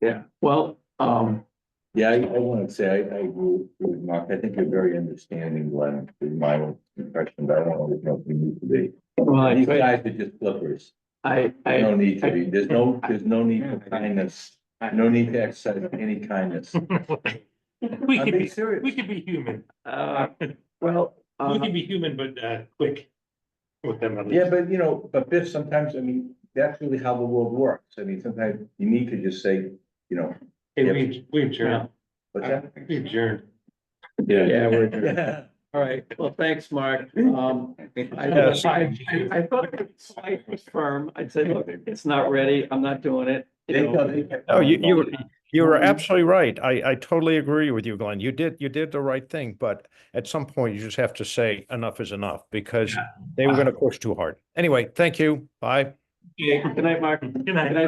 Yeah, well, Yeah, I want to say, I agree with Mark. I think you're very understanding, Glenn, in my own impression, but I don't always know if we need to be. well, These guys are just flippers. They don't need to be. There's no need for kindness. No need to exercise any kindness. We I'm could being be, serious. we could be human. well, We could be human, but quick with them. at Yeah, least. but Biff, sometimes, I mean, that's really how the world works. I mean, sometimes you need to just say, Hey, we adjourned. what's that? We adjourned. yeah, we're. Yeah. All right, well, thanks, Mark. Yes. I thought it was firm. I'd say, look, it's not ready. I'm not doing it. You know. No, you were absolutely right. I totally agree with you, Glenn. You did the right thing, but at some point you just have to say enough is enough because they were going to push too hard. Anyway, thank you. Bye. Okay, good night, Mark. Good night. Good night.